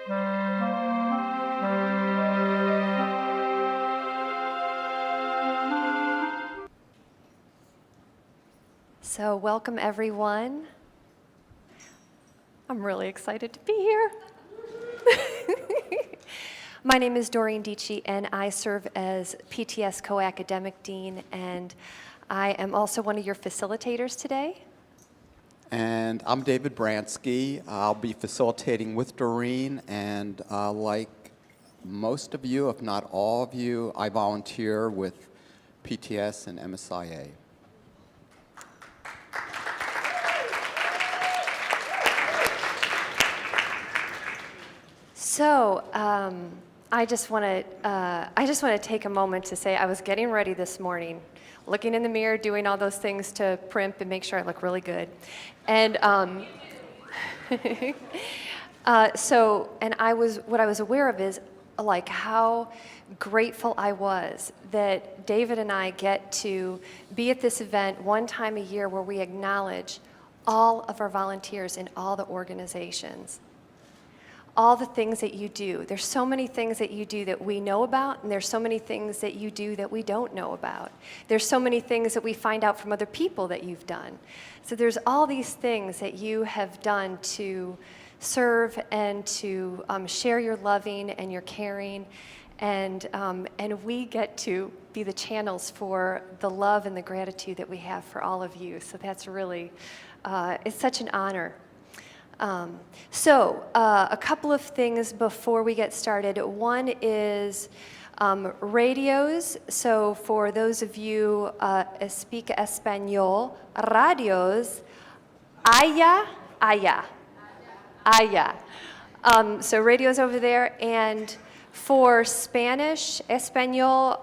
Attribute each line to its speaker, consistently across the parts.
Speaker 1: So welcome everyone. I'm really excited to be here. My name is Doreen Dici and I serve as PTS Co-Academic Dean, and I am also one of your facilitators today.
Speaker 2: And I'm David Bransky. I'll be facilitating with Doreen, and like most of you, if not all of you, I volunteer with PTS and MSIA.
Speaker 1: So I just want to take a moment to say I was getting ready this morning, looking in the mirror, doing all those things to primp and make sure I look really good, and what I was aware of is like how grateful I was that David and I get to be at this event one time a year where we acknowledge all of our volunteers in all the organizations. All the things that you do. There's so many things that you do that we know about, and there's so many things that you do that we don't know about. There's so many things that we find out from other people that you've done. So there's all these things that you have done to serve and to share your loving and your caring, and we get to be the channels for the love and the gratitude that we have for all of you. So that's really, it's such an honor. A couple of things before we get started. One is radios. So for those of you speak español, radios, haya. So radios over there. And for Spanish, español,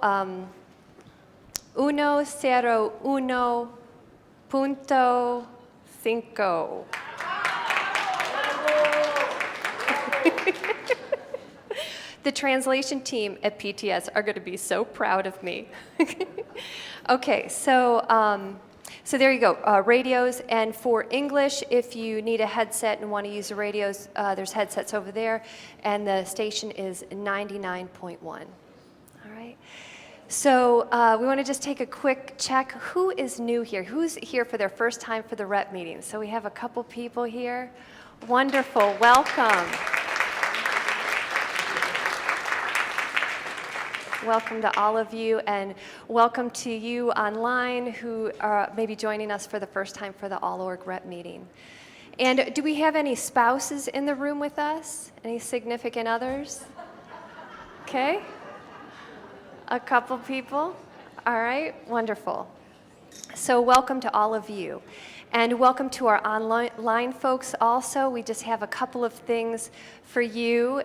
Speaker 1: 101.5. The translation team at PTS are going to be so proud of me. Okay, so there you go, radios. And for English, if you need a headset and want to use the radios, there's headsets over there, and the station is 99.1. All right. So we want to just take a quick check. Who is new here? Who's here for their first time for the rep meeting? So we have a couple people here. Wonderful, welcome. Welcome to all of you, and welcome to you online who are maybe joining us for the first time for the All-Org Rep meeting. And do we have any spouses in the room with us? Any significant others? Okay. A couple people. All right, wonderful. So welcome to all of you. And welcome to our online folks also. We just have a couple of things for you.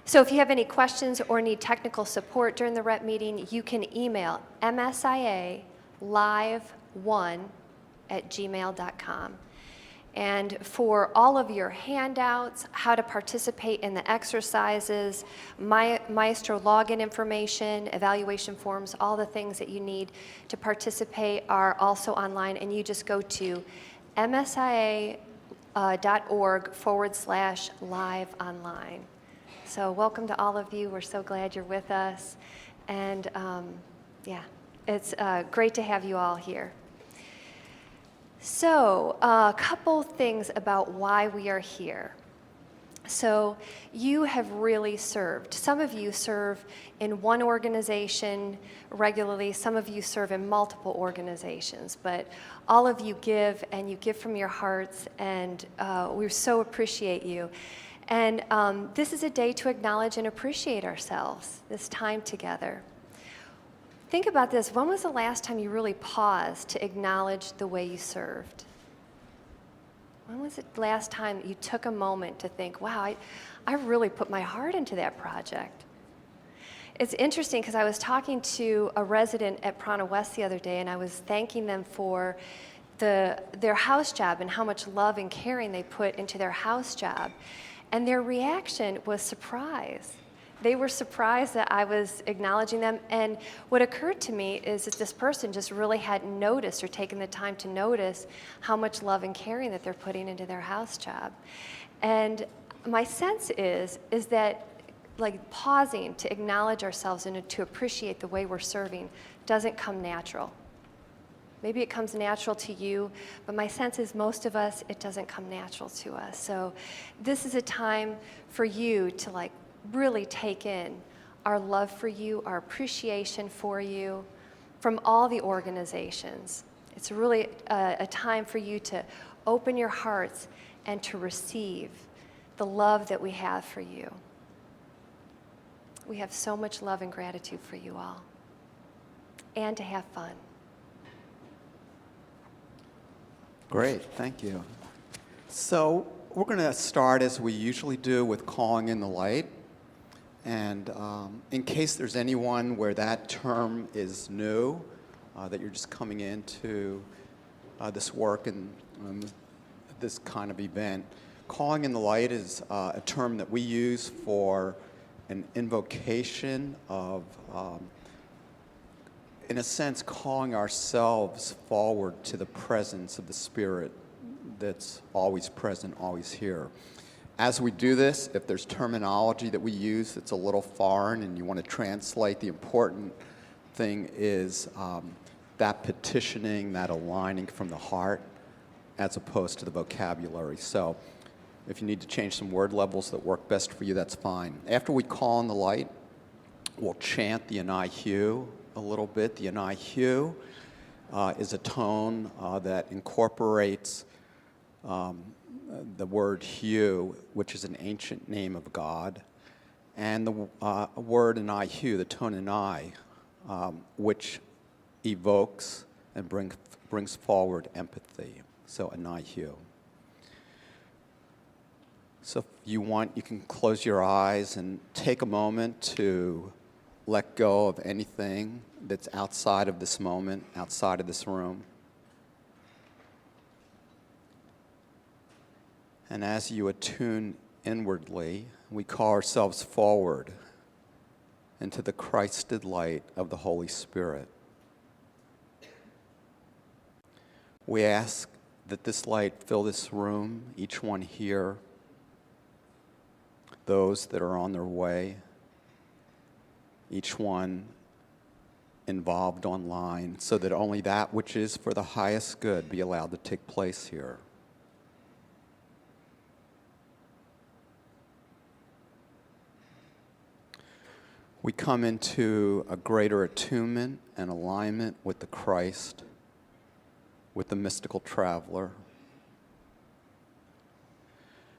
Speaker 1: So if you have any questions or need technical support during the rep meeting, you can email msialive1@gmail.com. And for all of your handouts, how to participate in the exercises, Maestro login information, evaluation forms, all the things that you need to participate are also online, and you just go to msia.org/liveonline. So welcome to all of you. We're so glad you're with us. And yeah, it's great to have you all here. So a couple things about why we are here. So you have really served. Some of you serve in one organization regularly. Some of you serve in multiple organizations. But all of you give, and you give from your hearts, and we so appreciate you. And this is a day to acknowledge and appreciate ourselves, this time together. Think about this. When was the last time you really paused to acknowledge the way you served? When was the last time you took a moment to think, wow, I really put my heart into that project? It's interesting because I was talking to a resident at Prana West the other day, and I was thanking them for their house job and how much love and caring they put into their house job. And their reaction was surprise. They were surprised that I was acknowledging them. And what occurred to me is that this person just really hadn't noticed or taken the time to notice how much love and caring that they're putting into their house job. And my sense is that like pausing to acknowledge ourselves and to appreciate the way we're serving doesn't come natural. Maybe it comes natural to you, but my sense is most of us, it doesn't come natural to us. So this is a time for you to like really take in our love for you, our appreciation for you from all the organizations. It's really a time for you to open your hearts and to receive the love that we have for you. We have so much love and gratitude for you all, and to have fun.
Speaker 2: Great, thank you. So we're going to start as we usually do with calling in the light. And in case there's anyone where that term is new, that you're just coming into this work and this kind of event, calling in the light is a term that we use for an invocation of, in a sense, calling ourselves forward to the presence of the Spirit that's always present, always here. As we do this, if there's terminology that we use that's a little foreign and you want to translate, the important thing is that petitioning, that aligning from the heart, as opposed to the vocabulary. So if you need to change some word levels that work best for you, that's fine. After we call in the light, we'll chant the Anahiu a little bit. The Anahiu is a tone that incorporates the word Hu, which is an ancient name of God, and the word Anahiu, the tone Anai, which evokes and brings forward empathy. So Anahiu. So if you want, you can close your eyes and take a moment to let go of anything that's outside of this moment, outside of this room. And as you attune inwardly, we call ourselves forward into the Christed light of the Holy Spirit. We ask that this light fill this room, each one here, those that are on their way, each one involved online, so that only that which is for the highest good be allowed to take place here. We come into a greater attunement and alignment with the Christ, with the mystical traveler,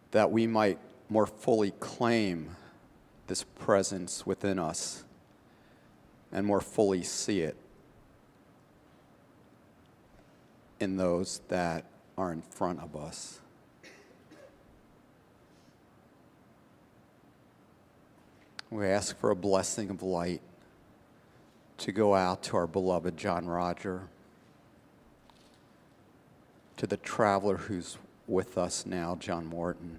Speaker 2: that we might more fully claim this presence within us and more fully see it in those that are in front of us. We ask for a blessing of light to go out to our beloved John Roger, to the traveler who's with us now, John Morton,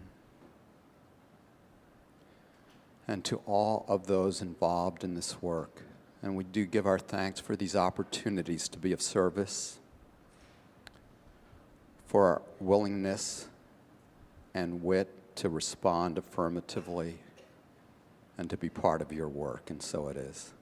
Speaker 2: and to all of those involved in this work. And we do give our thanks for these opportunities to be of service, for our willingness and wit to respond affirmatively and to be part of your work, and so it is.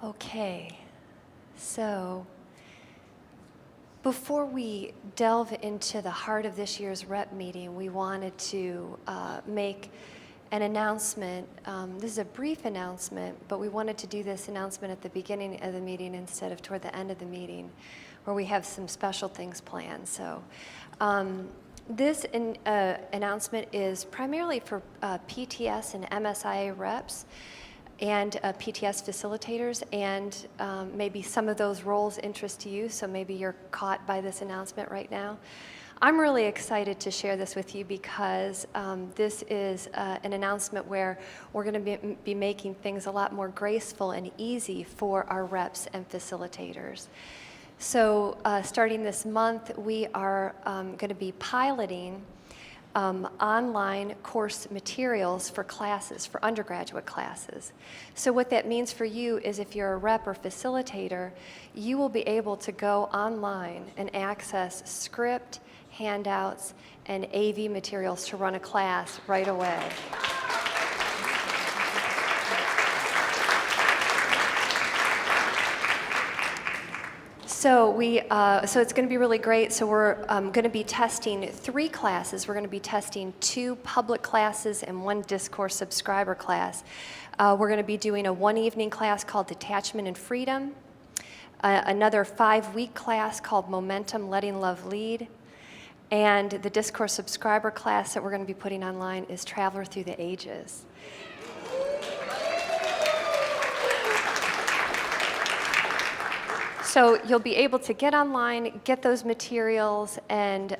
Speaker 1: Okay, so Before we delve into the heart of this year's rep meeting, we wanted to make an announcement. This is a brief announcement, but we wanted to do this announcement at the beginning of the meeting instead of toward the end of the meeting, where we have some special things planned. So this announcement is primarily for PTS and MSIA reps and PTS facilitators, and maybe some of those roles interest you, so maybe you're caught by this announcement right now. I'm really excited to share this with you because this is an announcement where we're going to be making things a lot more graceful and easy for our reps and facilitators. So starting this month, we are going to be piloting online course materials for classes, for undergraduate classes. So what that means for you is if you're a rep or facilitator, you will be able to go online and access script, handouts, and AV materials to run a class right away. So so it's going to be really great. So we're going to be testing 3 classes. We're going to be testing 2 public classes and 1 discourse subscriber class. We're going to be doing a 1-evening class called Detachment and Freedom, another 5-week class called Momentum, Letting Love Lead, and the discourse subscriber class that we're going to be putting online is Traveler Through the Ages. So you'll be able to get online, get those materials, and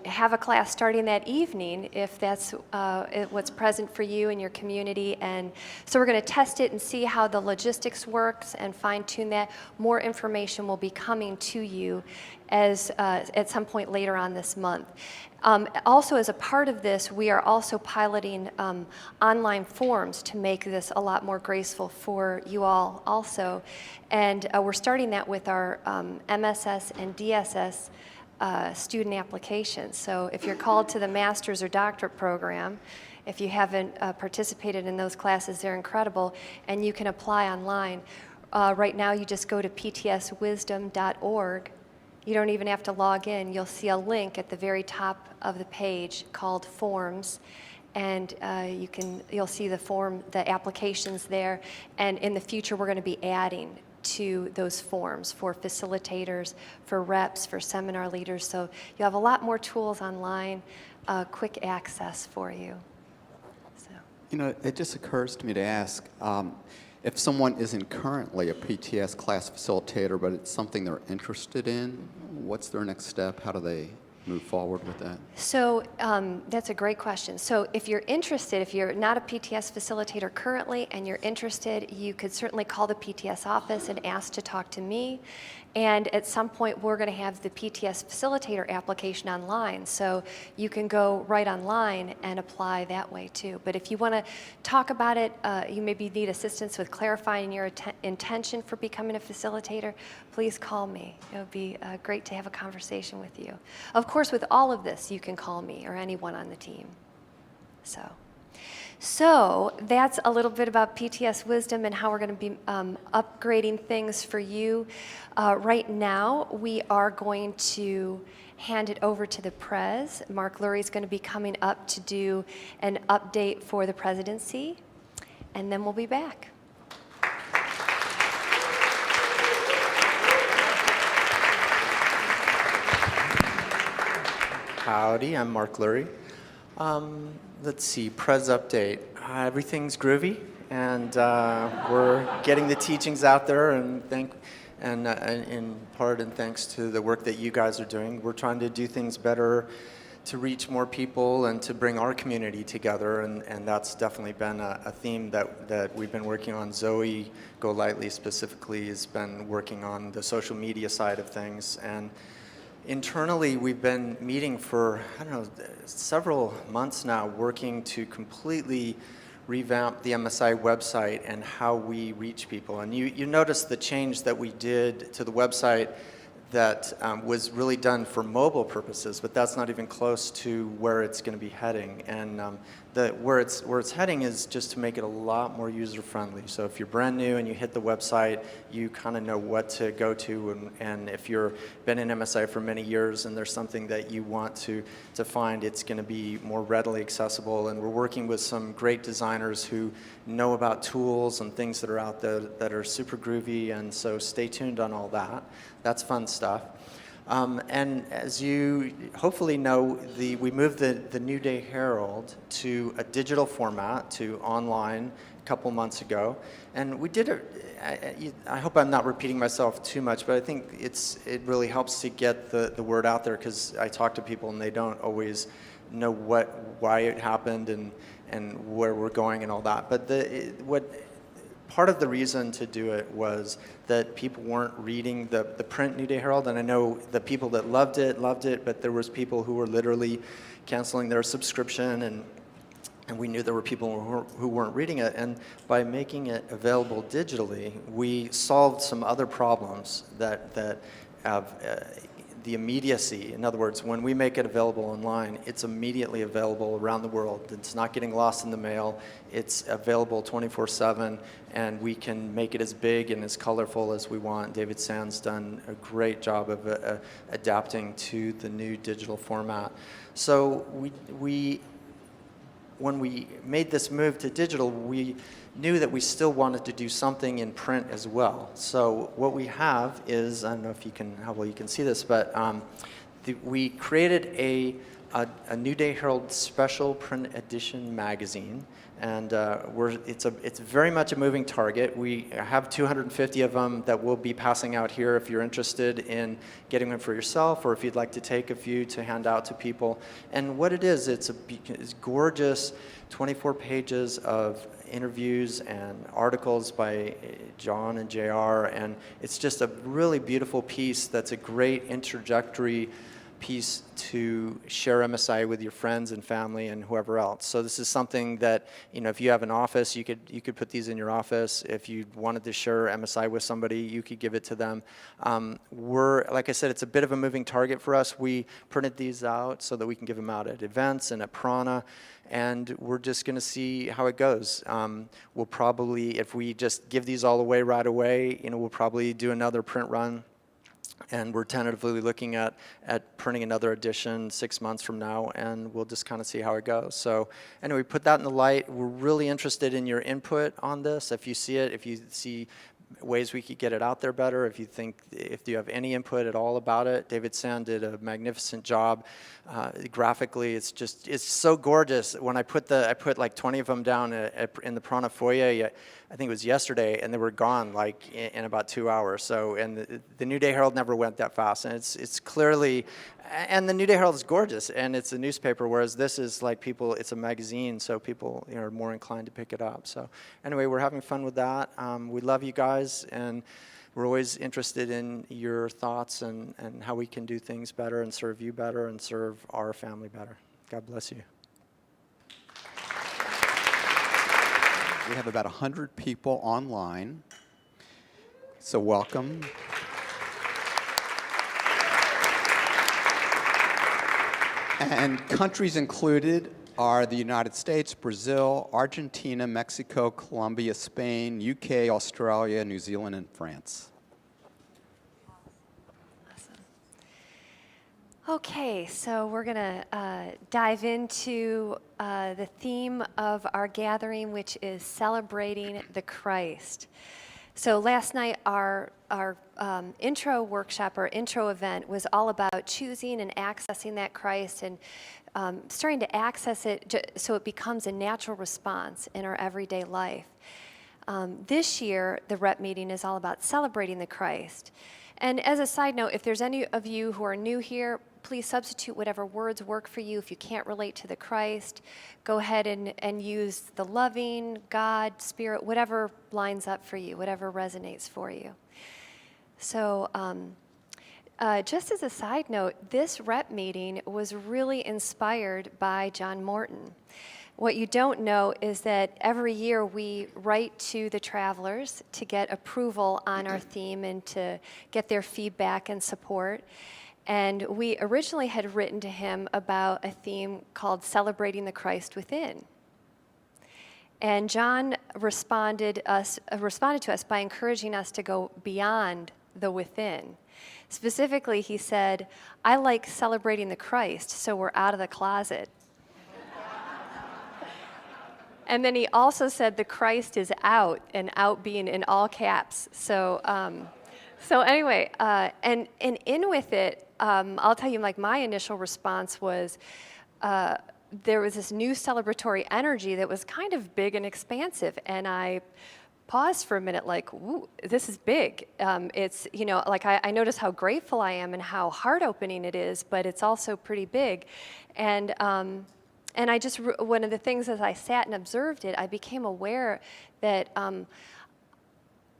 Speaker 1: have a class starting that evening if that's what's present for you and your community. And so we're going to test it and see how the logistics works and fine-tune that. More information will be coming to you as at some point later on this month. Also, as a part of this, we are also piloting online forms to make this a lot more graceful for you all also. And we're starting that with our MSS and DSS student applications. So if you're called to the master's or doctorate program, if you haven't participated in those classes, they're incredible, and you can apply online. Right now, you just go to ptswisdom.org. You don't even have to log in. You'll see a link at the very top of the page called Forms, and you'll see the applications there. And in the future, we're going to be adding to those forms for facilitators, for reps, for seminar leaders. So you'll have a lot more tools online, quick access for you. So.
Speaker 2: You know, it just occurs to me to ask, if someone isn't currently a PTS class facilitator, but it's something they're interested in, what's their next step? How do they move forward with that?
Speaker 1: So that's a great question. So if you're interested, if you're not a PTS facilitator currently and you're interested, you could certainly call the PTS office and ask to talk to me. And at some point, we're going to have the PTS facilitator application online. So you can go right online and apply that way too. But if you want to talk about it, you maybe need assistance with clarifying your intention for becoming a facilitator, please call me. It would be great to have a conversation with you. Of course, with all of this, you can call me or anyone on the team. So that's a little bit about PTS Wisdom and how we're going to be upgrading things for you. Right now, we are going to hand it over to the Prez. Mark Lurie is going to be coming up to do an update for the presidency, and then we'll be back.
Speaker 3: Howdy, I'm Mark Lurie. Let's see, Prez update. Everything's groovy, and we're getting the teachings out there, and in part and thanks to the work that you guys are doing. We're trying to do things better to reach more people and to bring our community together, and that's definitely been a theme that we've been working on. Zoe Golightly specifically has been working on the social media side of things, and internally, we've been meeting for, several months now, working to completely revamp the MSI website and how we reach people. And you notice the change that we did to the website that was really done for mobile purposes, but that's not even close to where it's going to be heading. And where it's heading is just to make it a lot more user-friendly. So if you're brand new and you hit the website, you kind of know what to go to. And if you've been in MSIA for many years and there's something that you want to find, it's going to be more readily accessible. And we're working with some great designers who know about tools and things that are out there that are super groovy. And so stay tuned on all that. That's fun stuff. And as you hopefully know, we moved the New Day Herald to a digital format, to online, a couple months ago. And we did it, I hope I'm not repeating myself too much, but I think it really helps to get the word out there, because I talk to people and they don't always know why it happened and where we're going and all that. But part of the reason to do it was that people weren't reading the print New Day Herald, and I know the people that loved it, but there was people who were literally canceling their subscription, and we knew there were people who weren't reading it. And by making it available digitally, we solved some other problems that have the immediacy. In other words, when we make it available online, it's immediately available around the world. It's not getting lost in the mail. It's available 24/7, and we can make it as big and as colorful as we want. David Sand's done a great job of adapting to the new digital format. So when we made this move to digital, we knew that we still wanted to do something in print as well. So what we have is, I don't know how well you can see this, but we created a New Day Herald special print edition magazine, and it's very much a moving target. We have 250 of them that we'll be passing out here if you're interested in getting them for yourself, or if you'd like to take a few to hand out to people. And what it is, it's gorgeous 24 pages of interviews and articles by John and JR, and it's just a really beautiful piece that's a great introductory piece to share MSIA with your friends and family and whoever else. So this is something that, if you have an office, you could put these in your office. If you wanted to share MSIA with somebody, you could give it to them. Like I said, it's a bit of a moving target for us. We printed these out so that we can give them out at events and at Prana, and we're just going to see how it goes. We'll probably, if we just give these all away right away, we'll probably do another print run. And we're tentatively looking at printing another edition 6 months from now, and we'll just kind of see how it goes. So anyway, put that in the light. We're really interested in your input on this. If you see it, if you see ways we could get it out there better, if you have any input at all about it. David Sand did a magnificent job graphically. It's so gorgeous. When I put like 20 of them down in the Prana foyer, I think it was yesterday, and they were gone like in about 2 hours. So, and the New Day Herald never went that fast, and it's clearly, and the New Day Herald is gorgeous, and it's a newspaper, whereas this is like it's a magazine, so people are more inclined to pick it up. So anyway, we're having fun with that. We love you guys, and we're always interested in your thoughts and how we can do things better and serve you better and serve our family better. God bless you.
Speaker 2: We have about 100 people online, so welcome. And countries included are the United States, Brazil, Argentina, Mexico, Colombia, Spain, UK, Australia, New Zealand, and France.
Speaker 1: Okay, so we're going to dive into the theme of our gathering, which is celebrating the Christ. So last night, our intro workshop, our intro event, was all about choosing and accessing that Christ and starting to access it so it becomes a natural response in our everyday life. This year, the rep meeting is all about celebrating the Christ. And as a side note, if there's any of you who are new here, please substitute whatever words work for you. If you can't relate to the Christ, go ahead and use the loving, God, Spirit, whatever lines up for you, whatever resonates for you. So Just as a side note, this rep meeting was really inspired by John Morton. What you don't know is that every year we write to the travelers to get approval on our theme and to get their feedback and support. And we originally had written to him about a theme called Celebrating the Christ Within. And John responded to us by encouraging us to go beyond the within. Specifically, he said, I like celebrating the Christ, so we're out of the closet. And then he also said the Christ is out, and out being in all caps. So anyway, and in with it, I'll tell you, like, my initial response was, there was this new celebratory energy that was kind of big and expansive, and I paused for a minute, like, ooh, this is big. It's, you know, like I notice how grateful I am and how heart-opening it is, but it's also pretty big. And I just, one of the things as I sat and observed it, I became aware that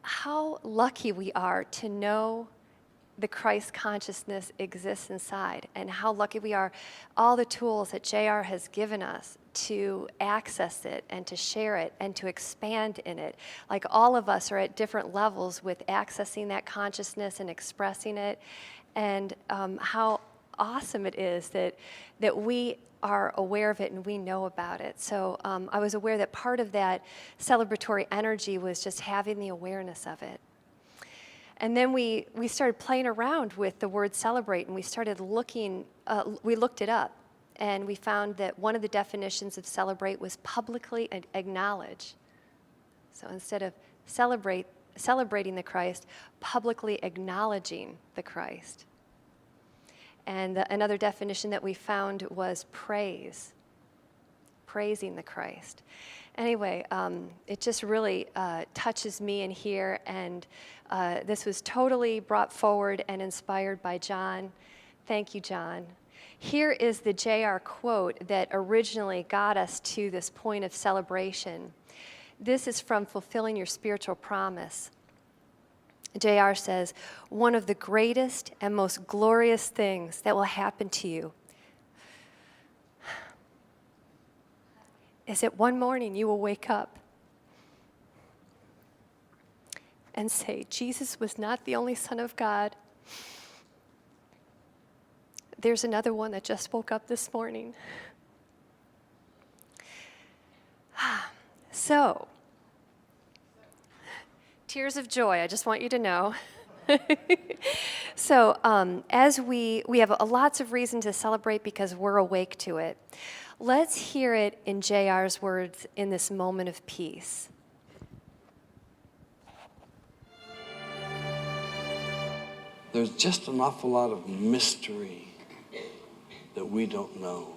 Speaker 1: how lucky we are to know the Christ consciousness exists inside, and how lucky we are, all the tools that JR has given us to access it and to share it and to expand in it. Like, all of us are at different levels with accessing that consciousness and expressing it, and how awesome it is that we are aware of it and we know about it. So I was aware that part of that celebratory energy was just having the awareness of it. And then we started playing around with the word celebrate, and we started looking, we looked it up, and we found that one of the definitions of celebrate was publicly acknowledge. So instead of celebrating the Christ, publicly acknowledging the Christ. And another definition that we found was praise, praising the Christ. Anyway, it just really touches me in here, and this was totally brought forward and inspired by John. Thank you, John. Here is the JR quote that originally got us to this point of celebration. This is from Fulfilling Your Spiritual Promise. JR says, one of the greatest and most glorious things that will happen to you is that one morning you will wake up and say, Jesus was not the only Son of God. There's another one that just woke up this morning. So, tears of joy, I just want you to know. So, as we have lots of reason to celebrate because we're awake to it. Let's hear it in JR's words in this moment of peace.
Speaker 4: There's just an awful lot of mystery that we don't know.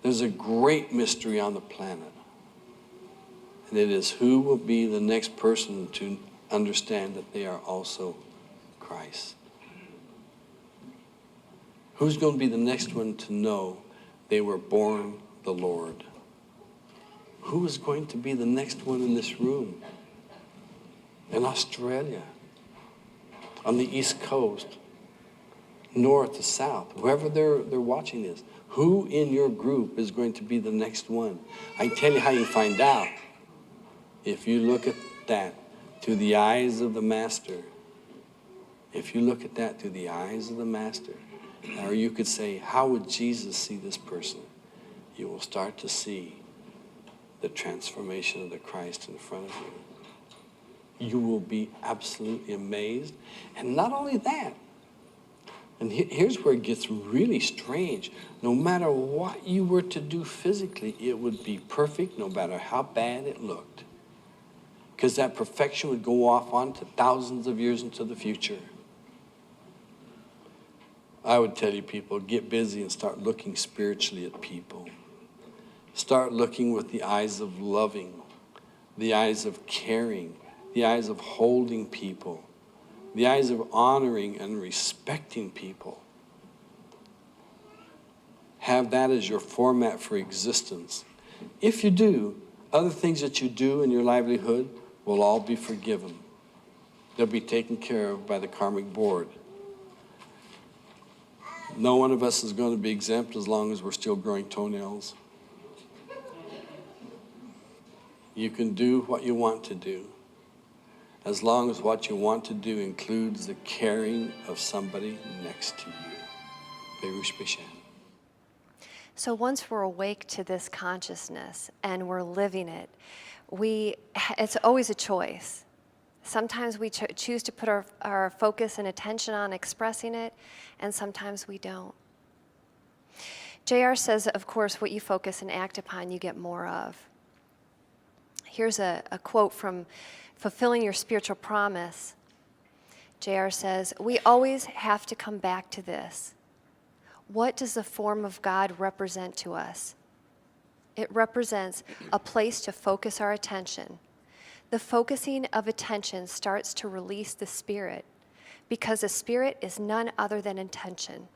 Speaker 4: There's a great mystery on the planet, and it is who will be the next person to understand that they are also Christ. Who's going to be the next one to know they were born the Lord? Who is going to be the next one in this room? In Australia, on the East Coast, north to south, whoever they're watching this, who in your group is going to be the next one? I tell you how you find out. If you look at that through the eyes of the Master, if you look at that through the eyes of the Master, or you could say, how would Jesus see this person? You will start to see the transformation of the Christ in front of you. You will be absolutely amazed. And not only that, and here's where it gets really strange. No matter what you were to do physically, it would be perfect no matter how bad it looked. Because that perfection would go off on to thousands of years into the future. I would tell you people, get busy and start looking spiritually at people. Start looking with the eyes of loving, the eyes of caring, the eyes of holding people, the eyes of honoring and respecting people. Have that as your format for existence. If you do, other things that you do in your livelihood will all be forgiven. They'll be taken care of by the karmic board. No one of us is going to be exempt as long as we're still growing toenails. You can do what you want to do, as long as what you want to do includes the caring of somebody next to you. Berush Bishan.
Speaker 1: So once we're awake to this consciousness and we're living it, it's always a choice. Sometimes we choose to put our focus and attention on expressing it, and sometimes we don't. JR says, of course, what you focus and act upon, you get more of. Here's a quote from Fulfilling Your Spiritual Promise. JR says, we always have to come back to this. What does the form of God represent to us? It represents a place to focus our attention. The focusing of attention starts to release the spirit, because the spirit is none other than intention.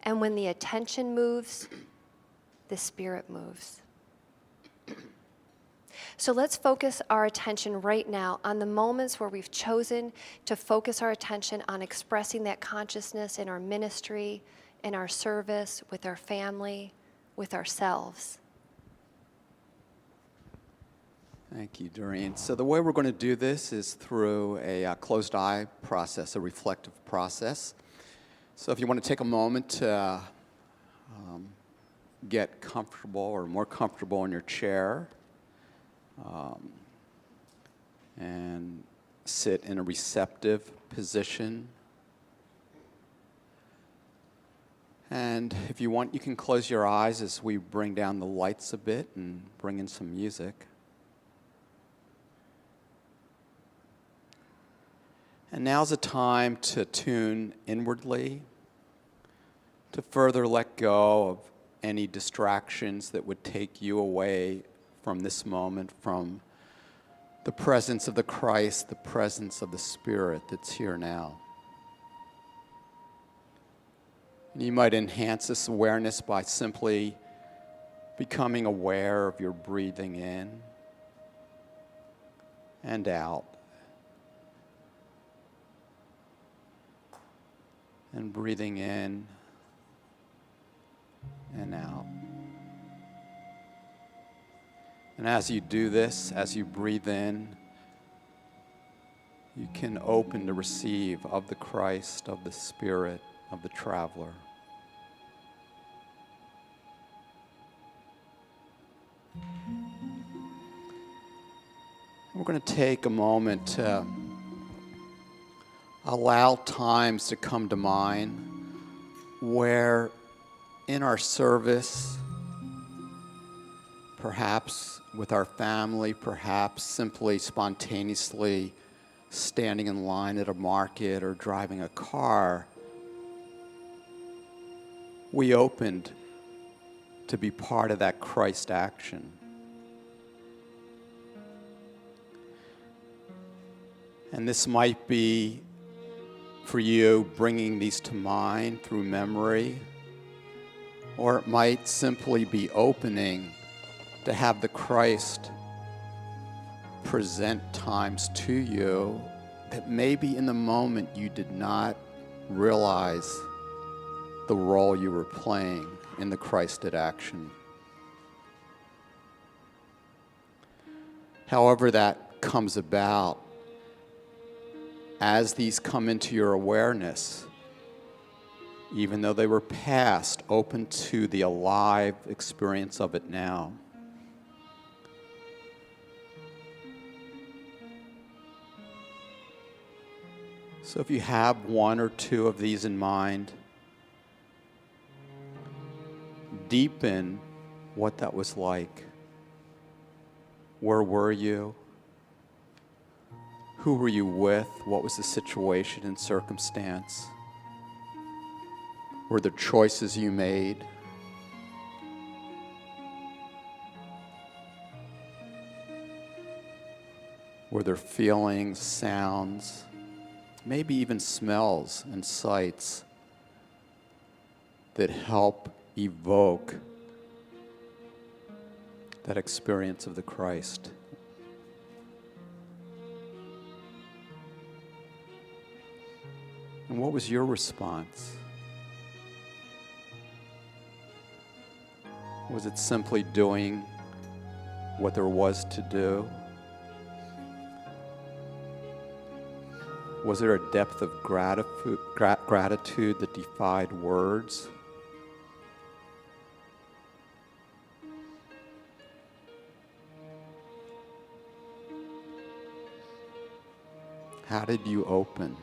Speaker 1: And when the attention moves, the spirit moves. So let's focus our attention right now on the moments where we've chosen to focus our attention on expressing that consciousness in our ministry, in our service, with our family, with ourselves.
Speaker 2: Thank you, Doreen. So the way we're going to do this is through a closed eye process, a reflective process. So if you want to take a moment to get comfortable or more comfortable in your chair, and sit in a receptive position. And if you want, you can close your eyes as we bring down the lights a bit and bring in some music. And now's the time to tune inwardly, to further let go of any distractions that would take you away from this moment, from the presence of the Christ, the presence of the Spirit that's here now. And you might enhance this awareness by simply becoming aware of your breathing in and out. And breathing in and out. And as you do this, as you breathe in, you can open to receive of the Christ, of the Spirit, of the traveler. We're going to take a moment to allow times to come to mind where in our service, perhaps with our family, perhaps simply spontaneously standing in line at a market or driving a car, we opened to be part of that Christ action. And this might be for you bringing these to mind through memory, or it might simply be opening to have the Christ present times to you that maybe in the moment you did not realize the role you were playing in the Christed action. However that comes about, as these come into your awareness, even though they were past, open to the alive experience of it now. So if you have one or two of these in mind, deepen what that was like. Where were you? Who were you with? What was the situation and circumstance? Were there choices you made? Were there feelings, sounds, maybe even smells and sights that help evoke that experience of the Christ? And what was your response? Was it simply doing what there was to do? Was there a depth of gratitude that defied words? How did you open?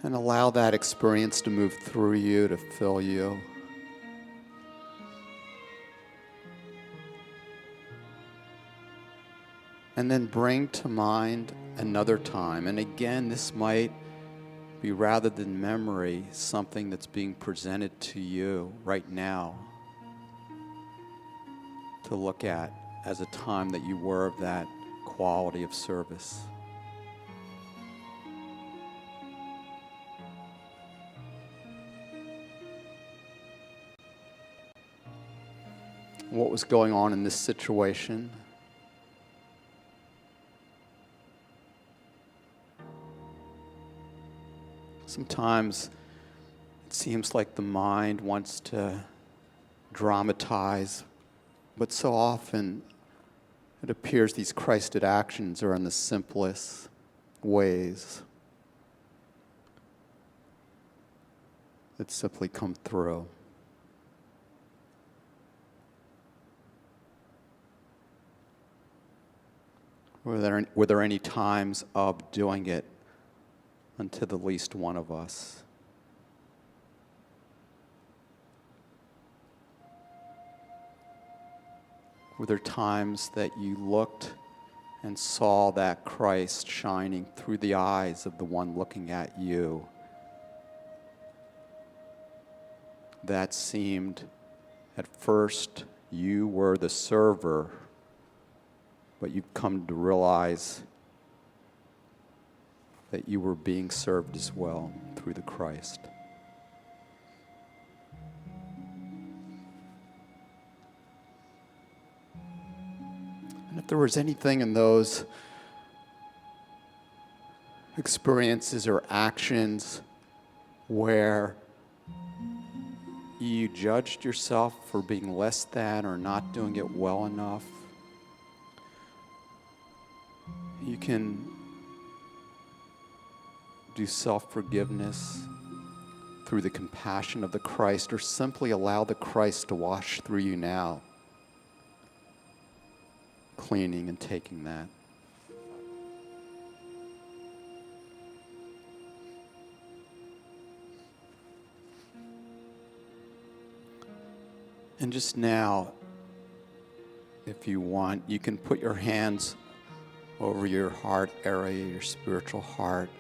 Speaker 2: And allow that experience to move through you, to fill you. And then bring to mind another time. And again, this might be, rather than memory, something that's being presented to you right now to look at as a time that you were of that quality of service. What was going on in this situation? Sometimes it seems like the mind wants to dramatize, but so often it appears these Christed actions are in the simplest ways that simply come through. Were there any times of doing it unto the least one of us? Were there times that you looked and saw that Christ shining through the eyes of the one looking at you? That seemed, at first, you were the server, but you've come to realize that you were being served as well through the Christ. And if there was anything in those experiences or actions where you judged yourself for being less than or not doing it well enough, you can do self-forgiveness through the compassion of the Christ, or simply allow the Christ to wash through you now, cleaning and taking that. And just now, if you want, you can put your hands over your heart area, your spiritual heart.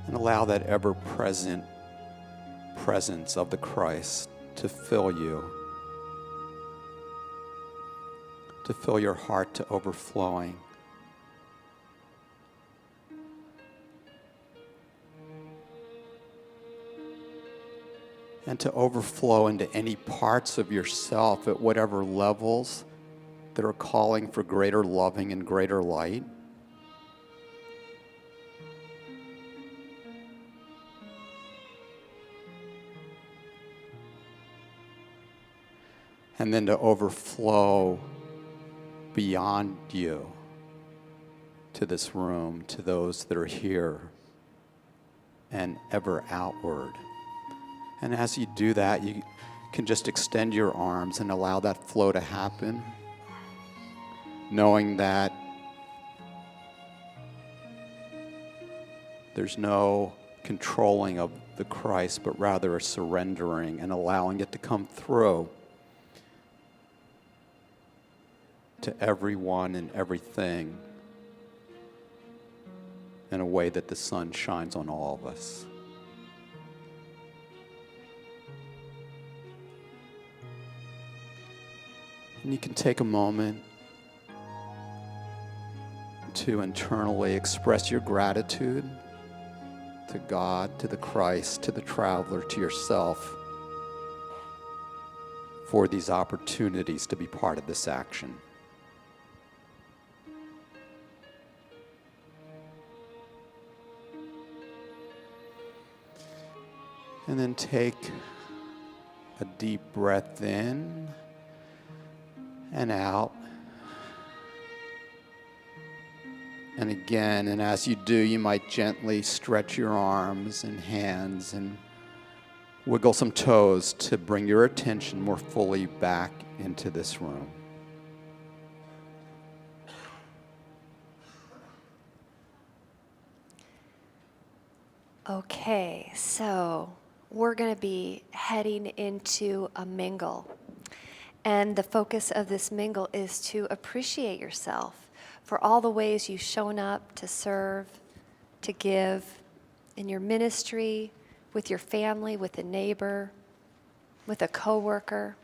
Speaker 2: And allow that ever-present presence of the Christ to fill you, to fill your heart to overflowing. And to overflow into any parts of yourself at whatever levels that are calling for greater loving and greater light. And then to overflow beyond you to this room, to those that are here, and ever outward. And as you do that, you can just extend your arms and allow that flow to happen, knowing that there's no controlling of the Christ, but rather a surrendering and allowing it to come through to everyone and everything in a way that the sun shines on all of us. And you can take a moment to internally express your gratitude to God, to the Christ, to the traveler, to yourself for these opportunities to be part of this action. And then take a deep breath in and out. And again, and as you do, you might gently stretch your arms and hands and wiggle some toes to bring your attention more fully back into this room.
Speaker 1: Okay, so we're going to be heading into a mingle. And the focus of this mingle is to appreciate yourself for all the ways you've shown up to serve, to give in your ministry, with your family, with a neighbor, with a coworker,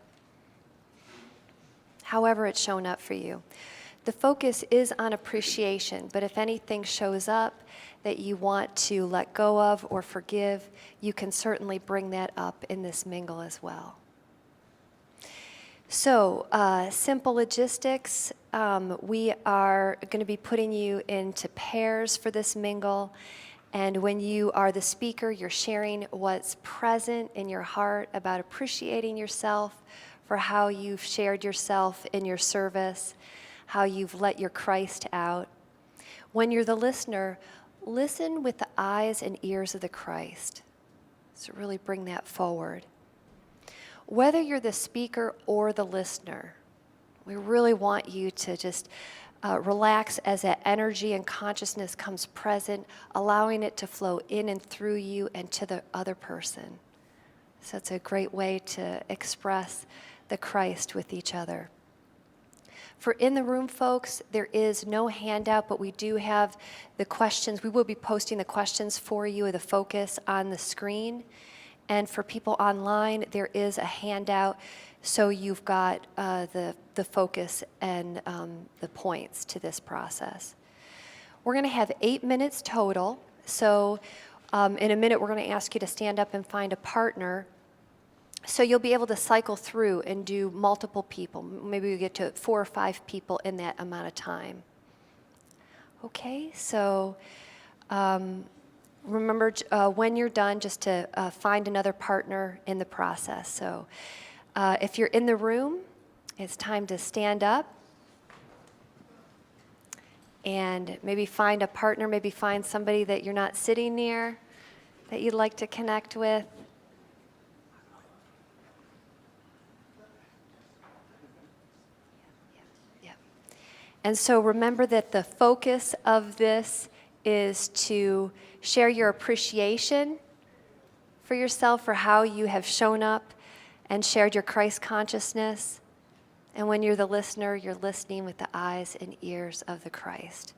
Speaker 1: however it's shown up for you. The focus is on appreciation, but if anything shows up that you want to let go of or forgive, you can certainly bring that up in this mingle as well. So, simple logistics. We are going to be putting you into pairs for this mingle. And when you are the speaker, you're sharing what's present in your heart about appreciating yourself for how you've shared yourself in your service, how you've let your Christ out. When you're the listener, listen with the eyes and ears of the Christ. So really bring that forward. Whether you're the speaker or the listener, we really want you to just relax as that energy and consciousness comes present, allowing it to flow in and through you and to the other person. So it's a great way to express the Christ with each other. For in the room folks, there is no handout, but we do have the questions. We will be posting the questions for you, the focus on the screen. And for people online, there is a handout, so you've got the focus and the points to this process. We're going to have 8 minutes total, so in a minute we're going to ask you to stand up and find a partner. So you'll be able to cycle through and do multiple people. Maybe we get to 4 or 5 people in that amount of time. Okay, so remember when you're done just to find another partner in the process. So if you're in the room, it's time to stand up and maybe find a partner, maybe find somebody that you're not sitting near that you'd like to connect with. And so remember that the focus of this is to share your appreciation for yourself, for how you have shown up and shared your Christ consciousness. And when you're the listener, you're listening with the eyes and ears of the Christ.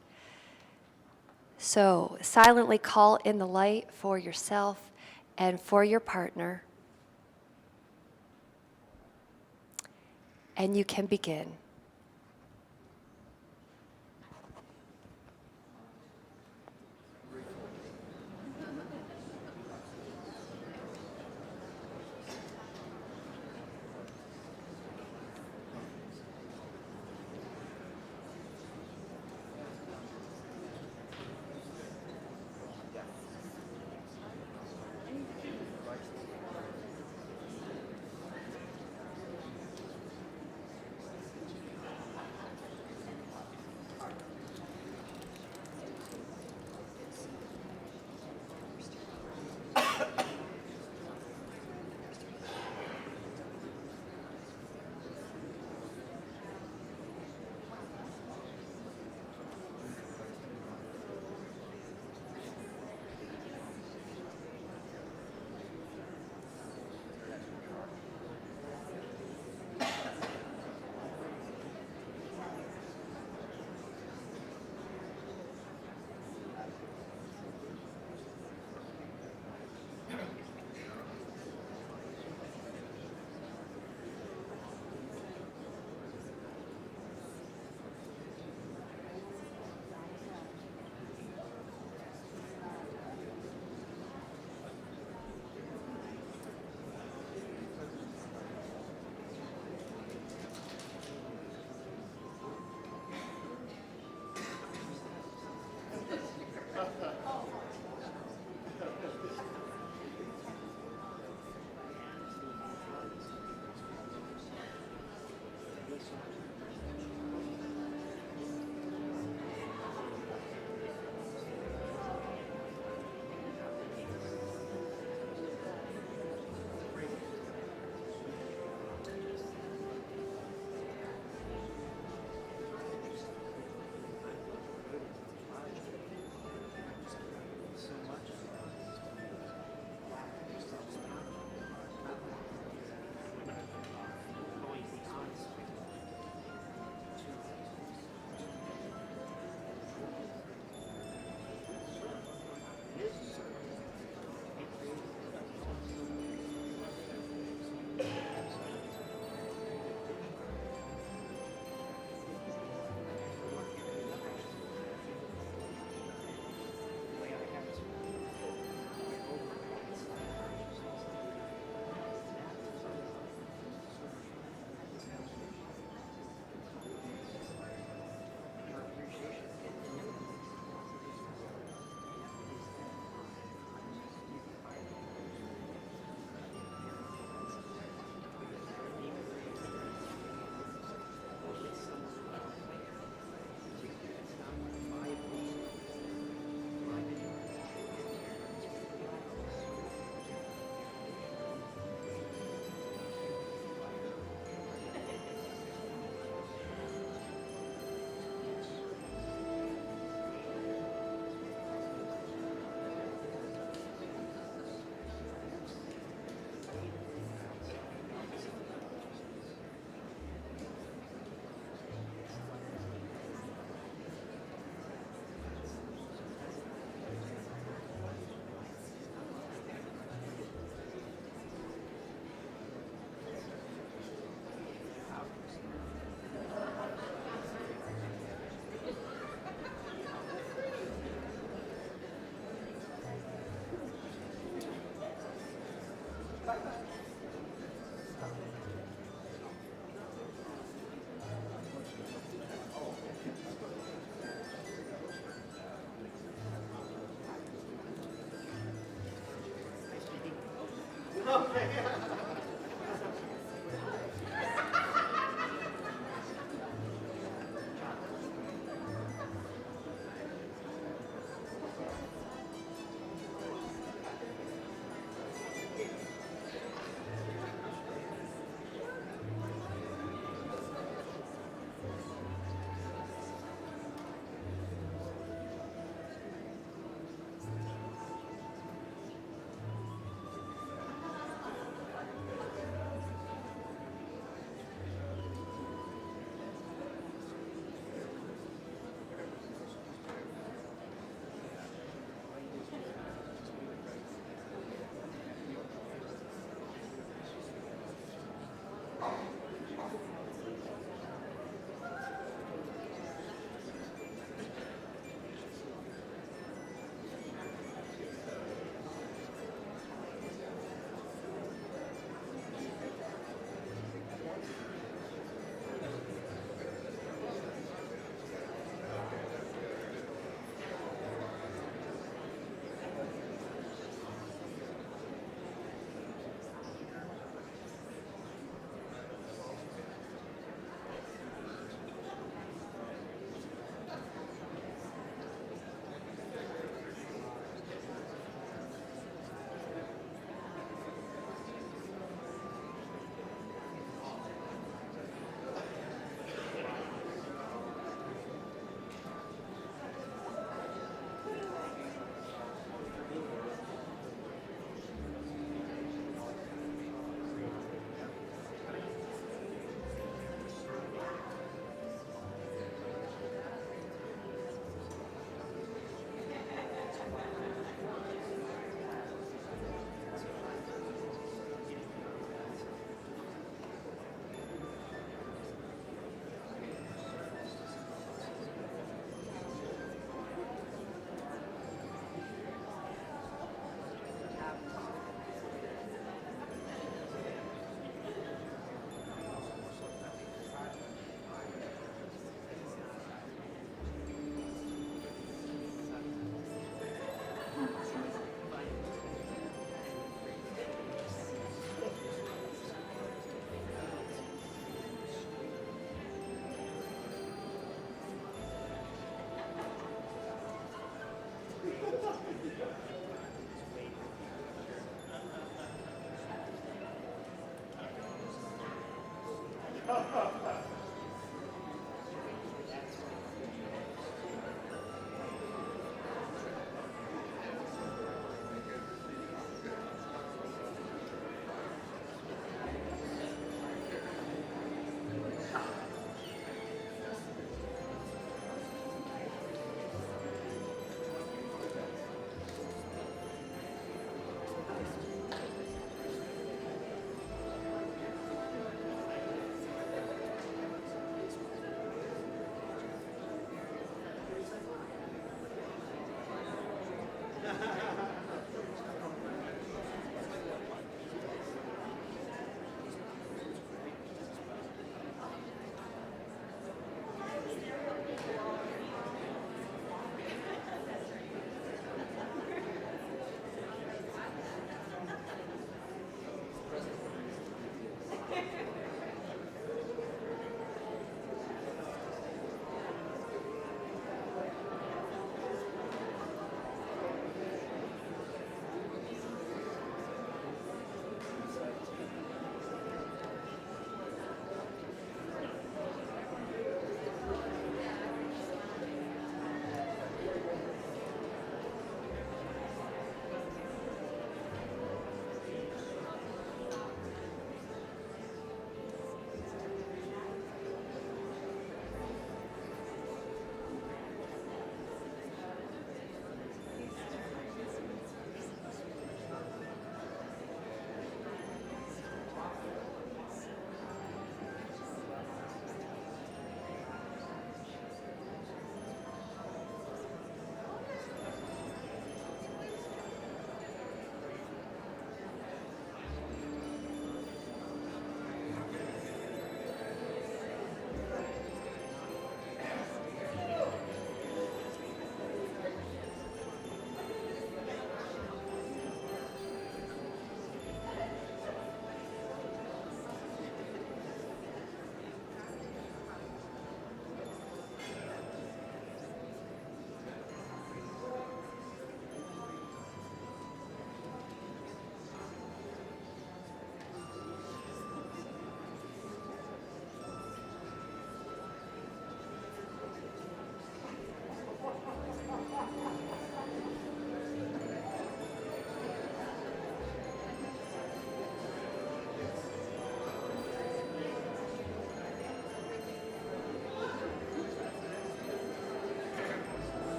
Speaker 1: So silently call in the light for yourself and for your partner. And you can begin.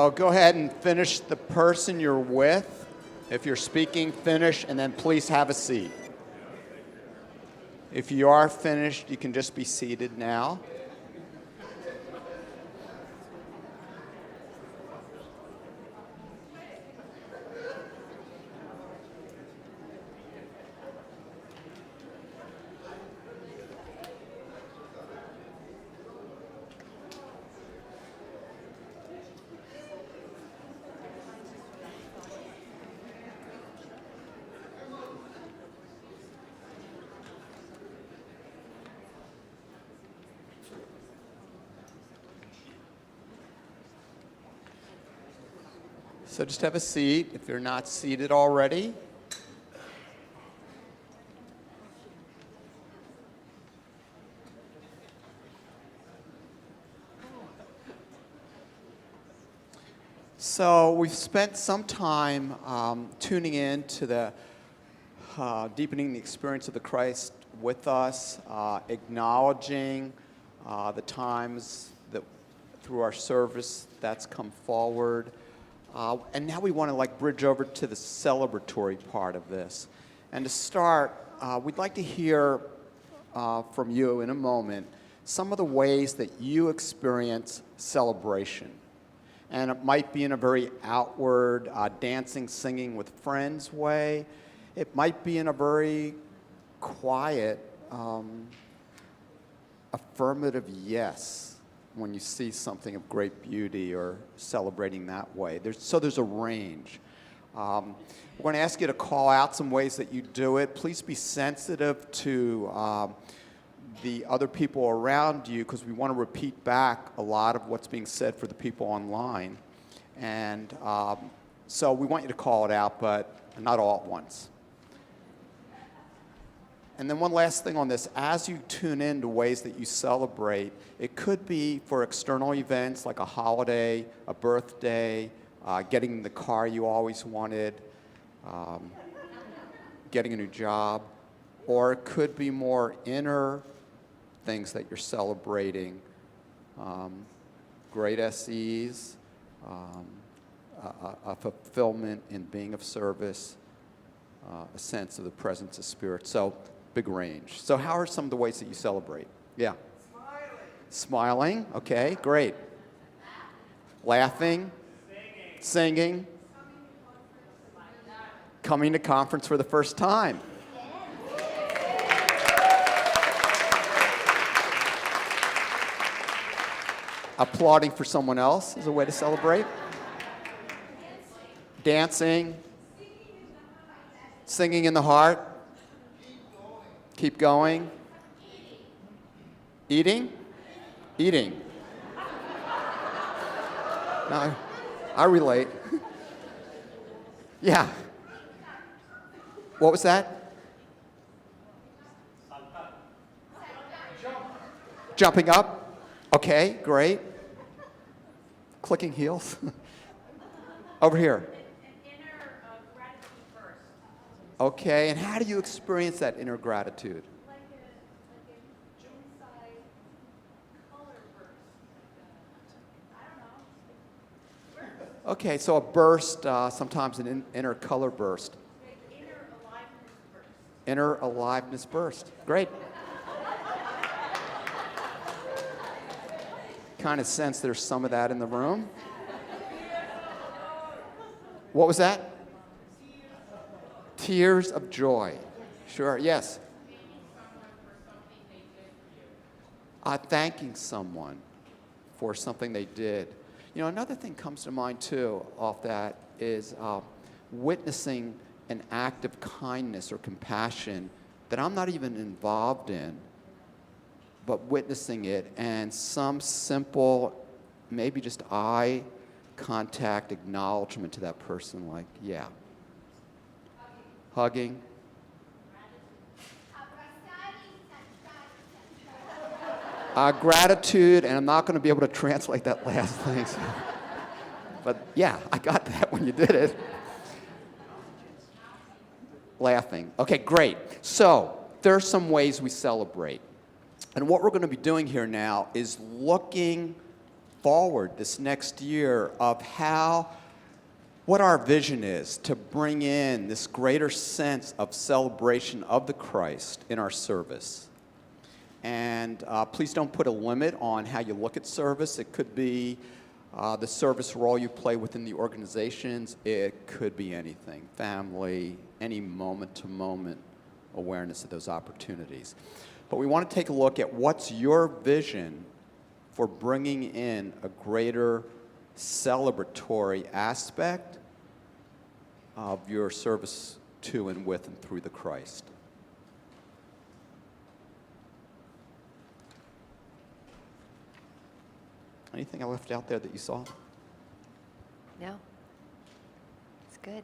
Speaker 2: So go ahead and finish the person you're with. If you're speaking, finish, and then please have a seat. If you are finished, you can just be seated now. So just have a seat if you're not seated already. So we've spent some time tuning in to the deepening the experience of the Christ with us, acknowledging the times that through our service that's come forward. And now we want to bridge over to the celebratory part of this. And to start, we'd like to hear from you in a moment some of the ways that you experience celebration. And it might be in a very outward, dancing, singing with friends way. It might be in a very quiet, affirmative yes when you see something of great beauty or celebrating that way. There's a range. We're going to ask you to call out some ways that you do it. Please be sensitive to the other people around you, because we want to repeat back a lot of what's being said for the people online. And so we want you to call it out, but not all at once. And then one last thing on this, as you tune in to ways that you celebrate, it could be for external events like a holiday, a birthday, getting the car you always wanted, getting a new job, or it could be more inner things that you're celebrating, great SEs, a fulfillment in being of service, a sense of the presence of Spirit. So, big range. So how are some of the ways that you celebrate? Yeah. Smiling. Okay, great. Laughing. Singing. Coming to conference for the first time. Applauding for someone else is a way to celebrate. Dancing. Singing in the heart. Keep going. Eating? Eating. No, I relate. Yeah. What was that? Jumping up? Okay, great. Clicking heels? Over here. Okay, and how do you experience that inner gratitude?
Speaker 5: Like an inside color burst. I don't know.
Speaker 2: Okay, so a burst, sometimes an inner color burst.
Speaker 5: Inner aliveness burst.
Speaker 2: Inner aliveness burst. Great. Kind of sense there's some of that in the room. What was that? Tears of joy. Sure, yes. Thanking someone for something they did. You know, another thing comes to mind too off that is witnessing an act of kindness or compassion that I'm not even involved in, but witnessing it, and some simple, maybe just eye contact acknowledgement to that person, like, yeah. Hugging. Gratitude, and I'm not going to be able to translate that last thing. So. But yeah, I got that when you did it. Laughing. Okay, great. So there's some ways we celebrate. And what we're going to be doing here now is looking forward this next year of what our vision is to bring in this greater sense of celebration of the Christ in our service. And please don't put a limit on how you look at service. It could be the service role you play within the organizations. It could be anything, family, any moment-to-moment awareness of those opportunities. But we want to take a look at what's your vision for bringing in a greater celebratory aspect of your service to and with and through the Christ. Anything I left out there that you saw?
Speaker 1: No? It's good.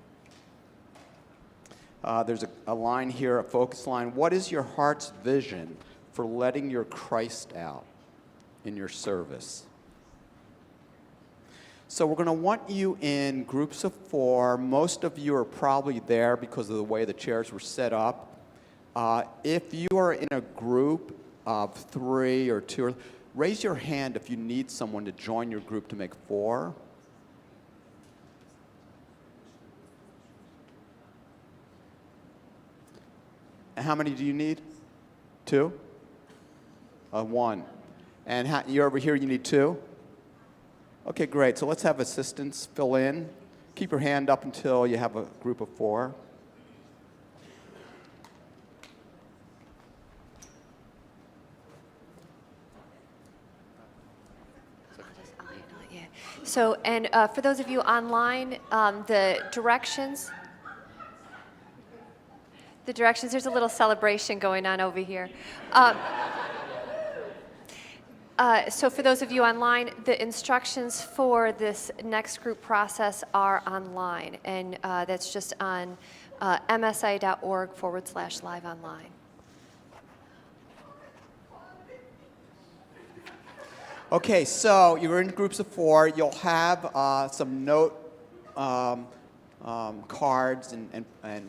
Speaker 2: There's a line here, a focus line. What is your heart's vision for letting your Christ out in your service? So we're going to want you in groups of 4. Most of you are probably there because of the way the chairs were set up. If you are in a group of 3 or 2, raise your hand if you need someone to join your group to make 4. And how many do you need? 2? 1. And you're over here, you need 2? Okay, great. So let's have assistants fill in. Keep your hand up until you have a group of 4.
Speaker 1: I'll handle it, yeah. So, and for those of you online, the directions, there's a little celebration going on over here. So for those of you online, the instructions for this next group process are online, and that's just on msia.org/liveonline.
Speaker 2: Okay, so you're in groups of 4. You'll have some note cards and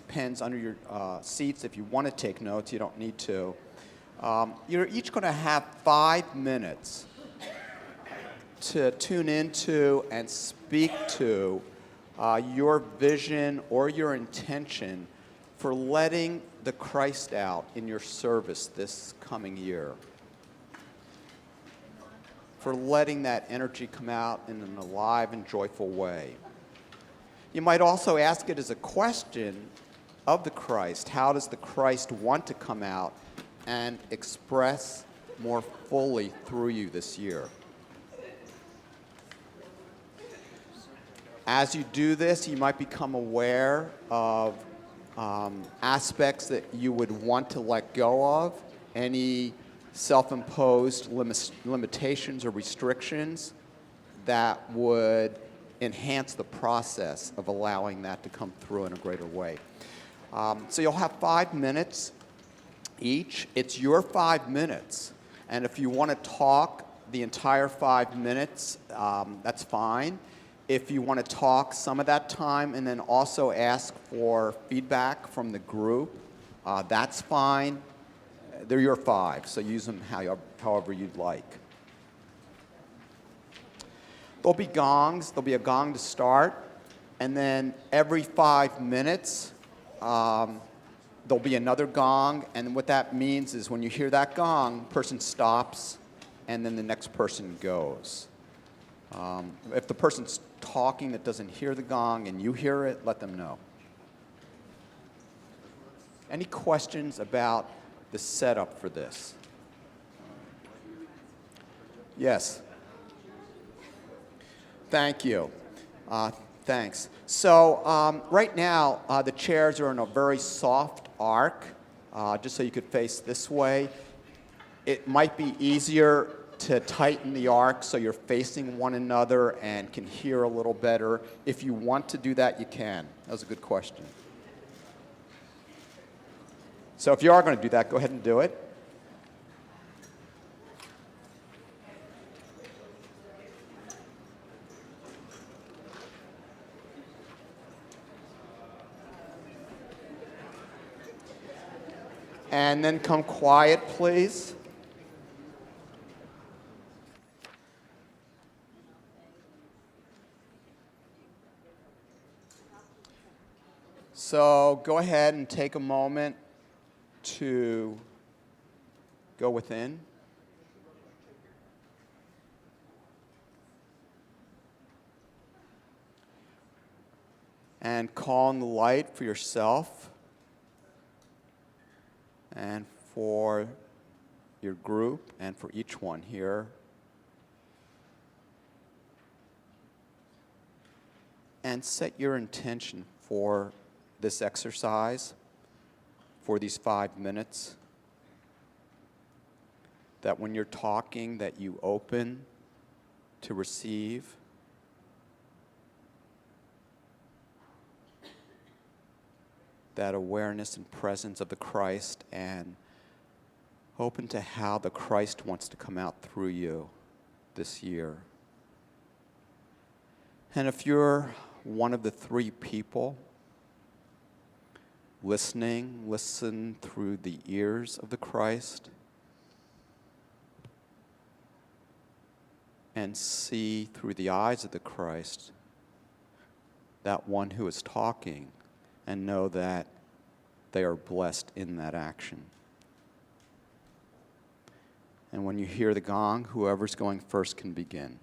Speaker 2: pens under your seats. If you want to take notes, you don't need to. You're each going to have 5 minutes to tune into and speak to your vision or your intention for letting the Christ out in your service this coming year. For letting that energy come out in an alive and joyful way. You might also ask it as a question of the Christ. How does the Christ want to come out and express more fully through you this year? As you do this, you might become aware of aspects that you would want to let go of, any self-imposed limitations or restrictions that would enhance the process of allowing that to come through in a greater way. So you'll have 5 minutes each. It's your 5 minutes. And if you want to talk the entire 5 minutes, that's fine. If you want to talk some of that time and then also ask for feedback from the group, that's fine. They're your 5, so use them however you'd like. There'll be gongs. There'll be a gong to start. And then every 5 minutes, there'll be another gong. And what that means is when you hear that gong, the person stops, and then the next person goes. If the person's talking that doesn't hear the gong and you hear it, let them know. Any questions about the setup for this? Yes. Thank you. Thanks. So right now, the chairs are in a very soft arc, just so you could face this way. It might be easier to tighten the arc so you're facing one another and can hear a little better. If you want to do that, you can. That was a good question. So if you are going to do that, go ahead and do it. And then come quiet, please. So go ahead and take a moment to go within. And call on the light for yourself and for your group and for each one here. And set your intention for this exercise, for these 5 minutes. That when you're talking, that you open to receive. That awareness and presence of the Christ, and open to how the Christ wants to come out through you this year. And if you're one of the 3 people listening, listen through the ears of the Christ and see through the eyes of the Christ that one who is talking, and know that they are blessed in that action. And when you hear the gong, whoever's going first can begin.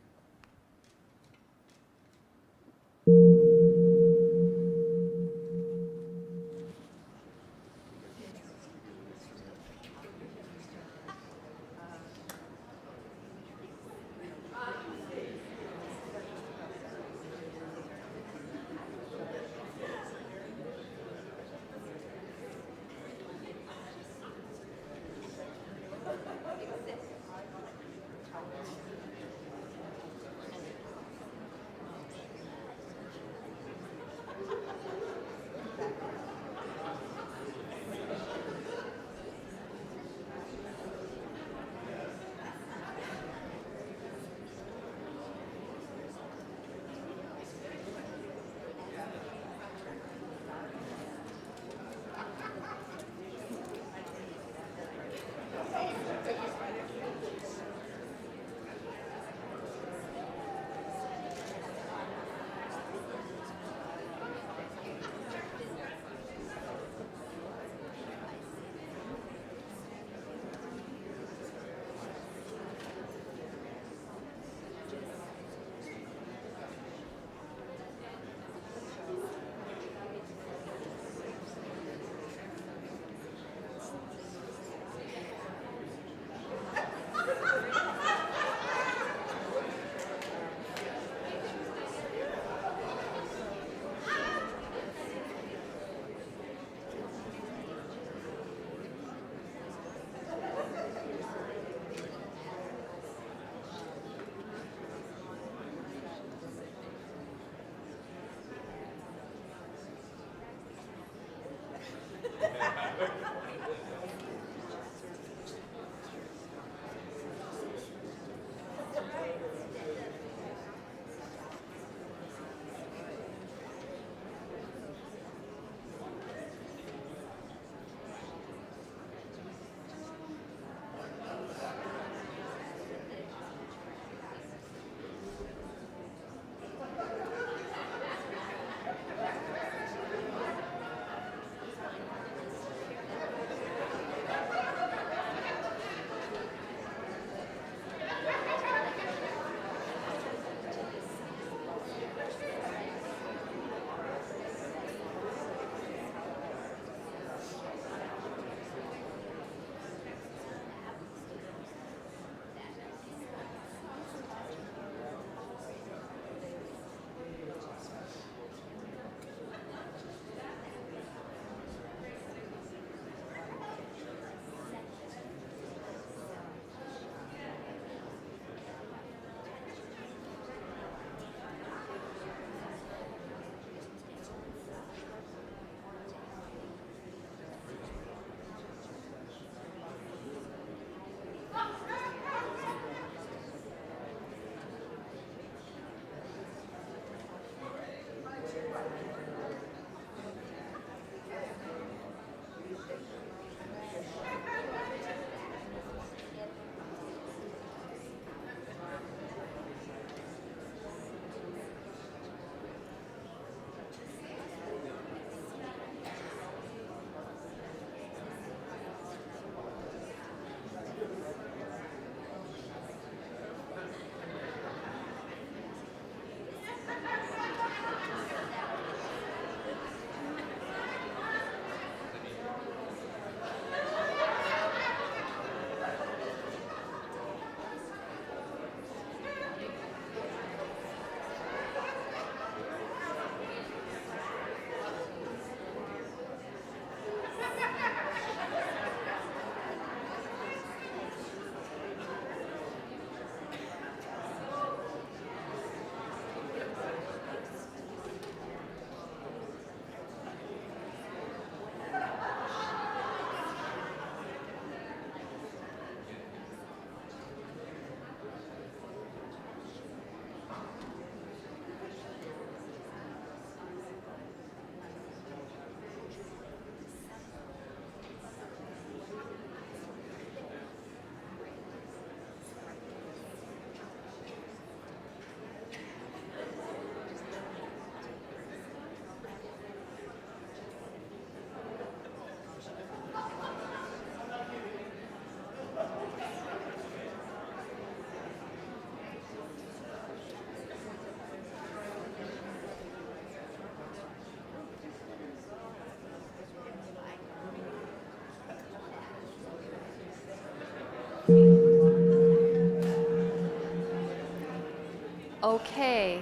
Speaker 1: Okay.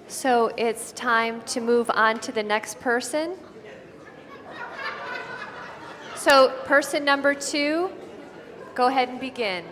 Speaker 1: So it's time to move on to the next person. So person number 2, go ahead and begin.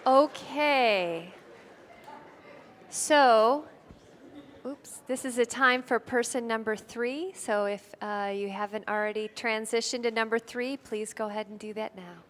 Speaker 1: Okay. So, oops, this is a time for person number 3. So if you haven't already transitioned to number 3, please go ahead and do that now.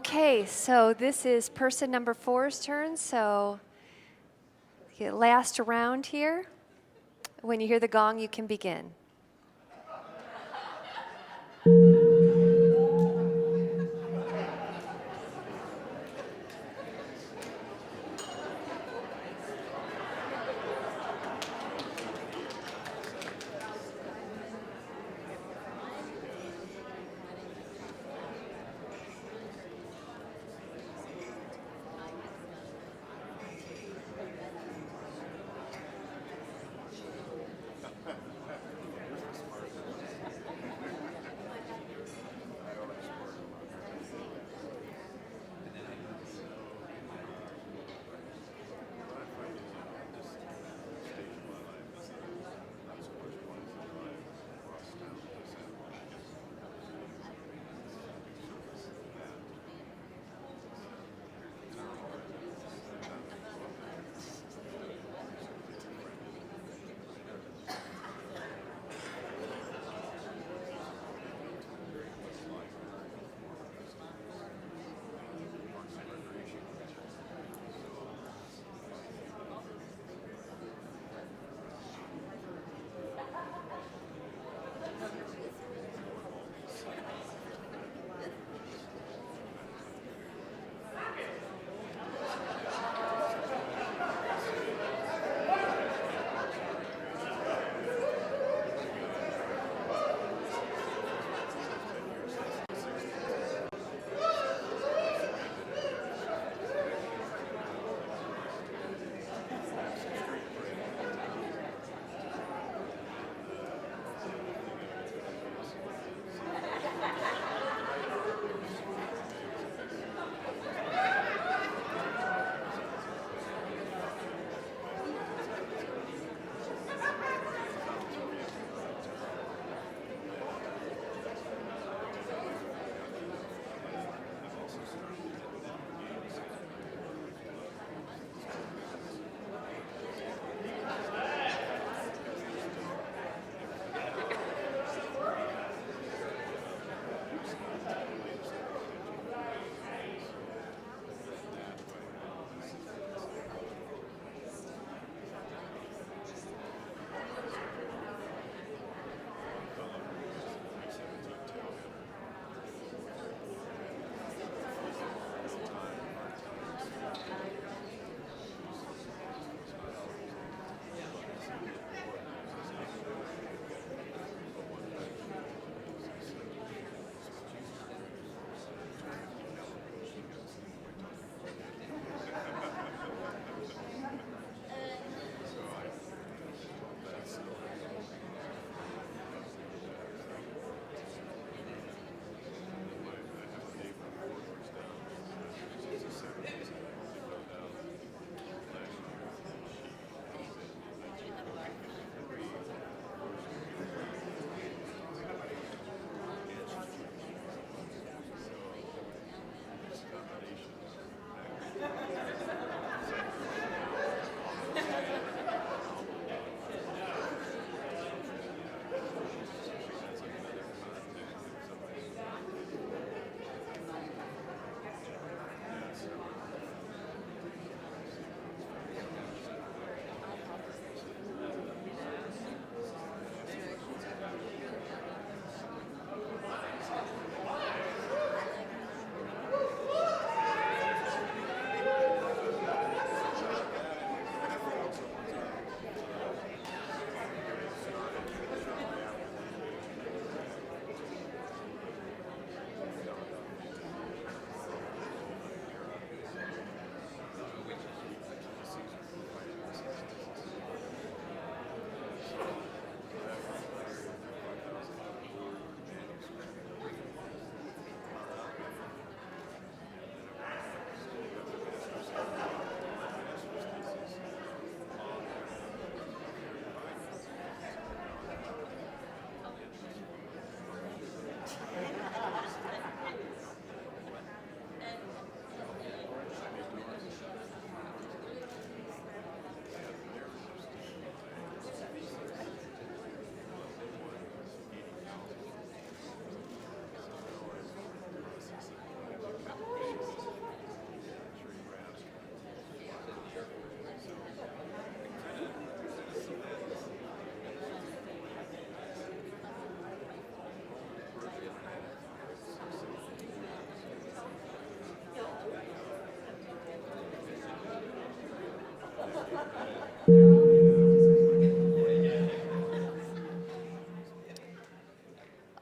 Speaker 1: Okay, so this is person number 4's turn. So last round here. When you hear the gong, you can begin.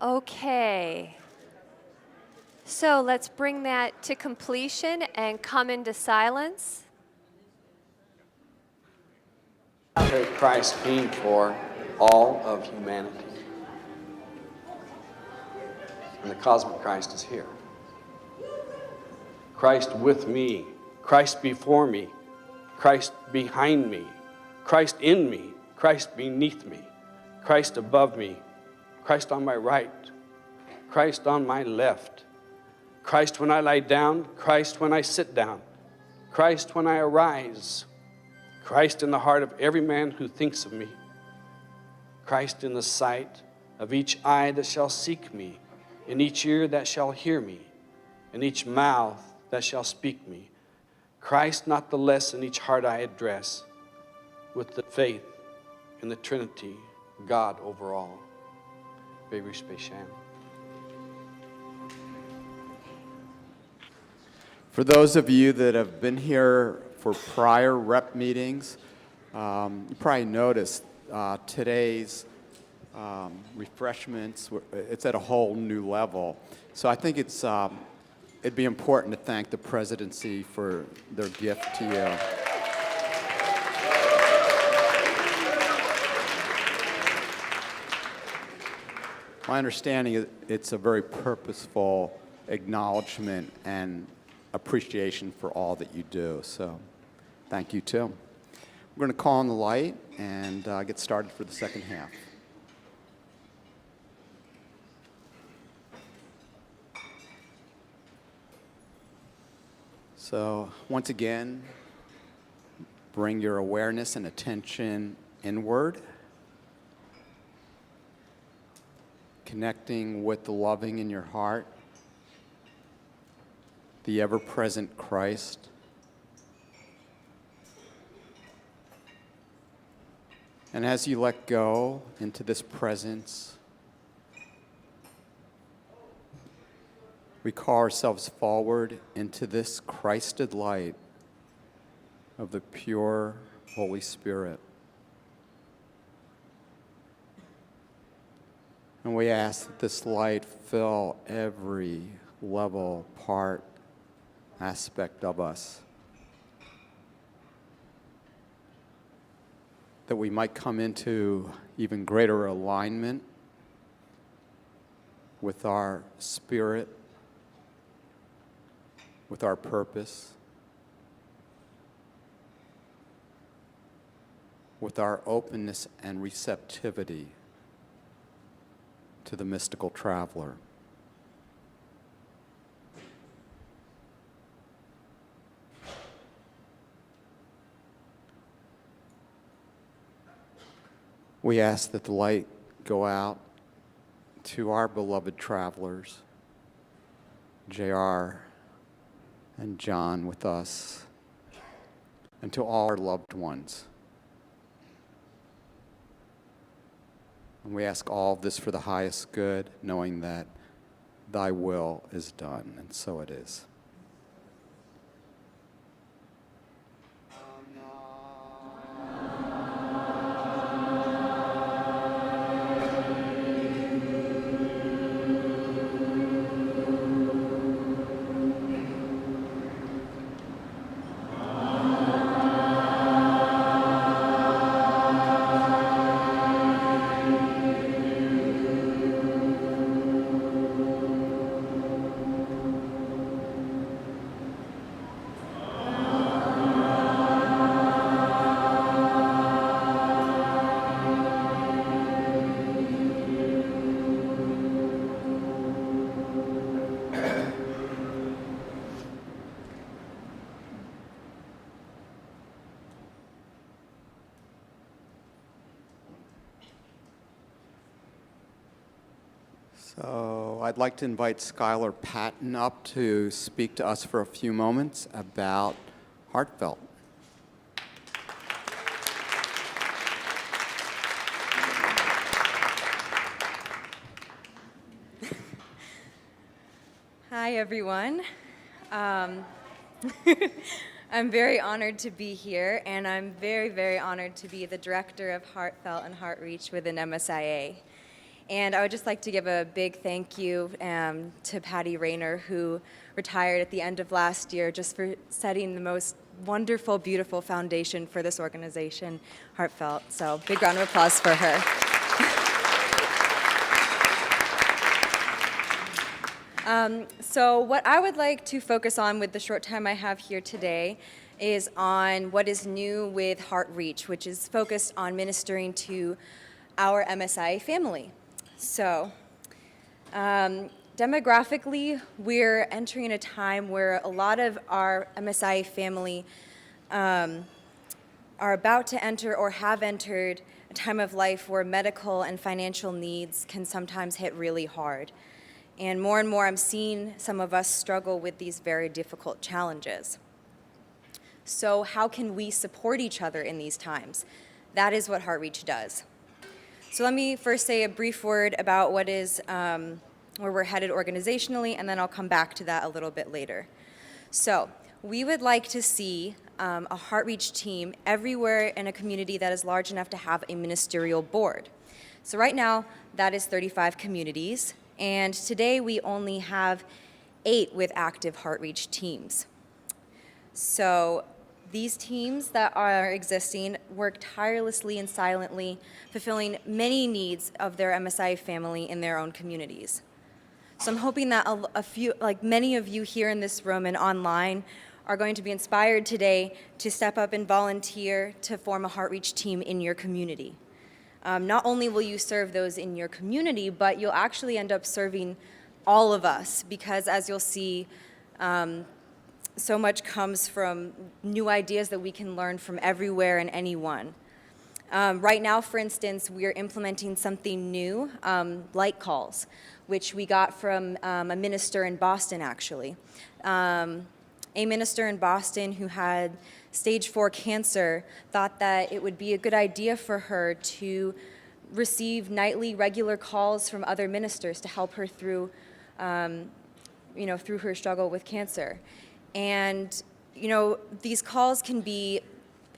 Speaker 1: Okay. So let's bring that to completion and come into silence.
Speaker 4: Christ came for all of humanity. And the cosmic Christ is here. Christ with me, Christ before me, Christ behind me, Christ in me, Christ beneath me, Christ above me, Christ on my right, Christ on my left, Christ when I lie down, Christ when I sit down, Christ when I arise, Christ in the heart of every man who thinks of me, Christ in the sight of each eye that shall seek me, in each ear that shall hear me, in each mouth that shall speak me. Christ not the less in each heart I address, with the faith in the Trinity, God over all. Berush Besham.
Speaker 2: For those of you that have been here for prior rep meetings, you probably noticed today's refreshments, it's at a whole new level. So I think it'd be important to thank the presidency for their gift to you. My understanding is it's a very purposeful acknowledgement and appreciation for all that you do. So thank you too. We're going to call on the light and get started for the second half. So once again, bring your awareness and attention inward, connecting with the loving in your heart, the ever-present Christ. And as you let go into this presence, we call ourselves forward into this Christed light of the pure Holy Spirit. And we ask that this light fill every level, part, aspect of us, that we might come into even greater alignment with our spirit, with our purpose, with our openness and receptivity to the mystical traveler. We ask that the light go out to our beloved travelers, J.R. and John with us, and to all our loved ones. And we ask all of this for the highest good, knowing that thy will is done, and so it is. So I'd like to invite Skylar Patton up to speak to us for a few moments about Heartfelt.
Speaker 6: Hi, everyone. I'm very honored to be here, and I'm very, very honored to be the Director of Heartfelt and Heartreach within MSIA. And I would just like to give a big thank you to Patty Rayner, who retired at the end of last year, just for setting the most wonderful, beautiful foundation for this organization, Heartfelt. So big round of applause for her. So what I would like to focus on with the short time I have here today is on what is new with Heartreach, which is focused on ministering to our MSIA family. So demographically, we're entering a time where a lot of our MSIA family are about to enter or have entered a time of life where medical and financial needs can sometimes hit really hard. And more I'm seeing some of us struggle with these very difficult challenges. So how can we support each other in these times? That is what Heartreach does. So let me first say a brief word about what is where we're headed organizationally, and then I'll come back to that a little bit later. So we would like to see a Heartreach team everywhere in a community that is large enough to have a ministerial board. So right now, that is 35 communities. And today we only have 8 with active Heartreach teams. So these teams that are existing work tirelessly and silently, fulfilling many needs of their MSIA family in their own communities. So I'm hoping that a few, like many of you here in this room and online, are going to be inspired today to step up and volunteer to form a Heartreach team in your community. Not only will you serve those in your community, but you'll actually end up serving all of us, because as you'll see, so much comes from new ideas that we can learn from everywhere and anyone. Right now, for instance, we are implementing something new, light calls, which we got from a minister in Boston, actually. A minister in Boston who had stage 4 cancer thought that it would be a good idea for her to receive nightly regular calls from other ministers to help her through, through her struggle with cancer. And, these calls can be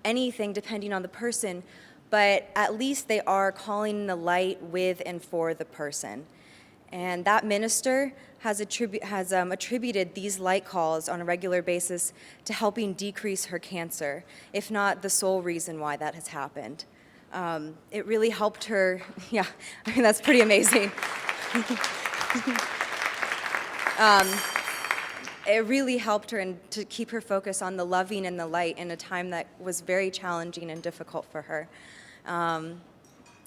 Speaker 6: anything depending on the person, but at least they are calling the light with and for the person. And that minister has attributed these light calls on a regular basis to helping decrease her cancer, if not the sole reason why that has happened. It really helped her. Yeah, I mean, that's pretty amazing. It really helped her to keep her focus on the loving and the light in a time that was very challenging and difficult for her.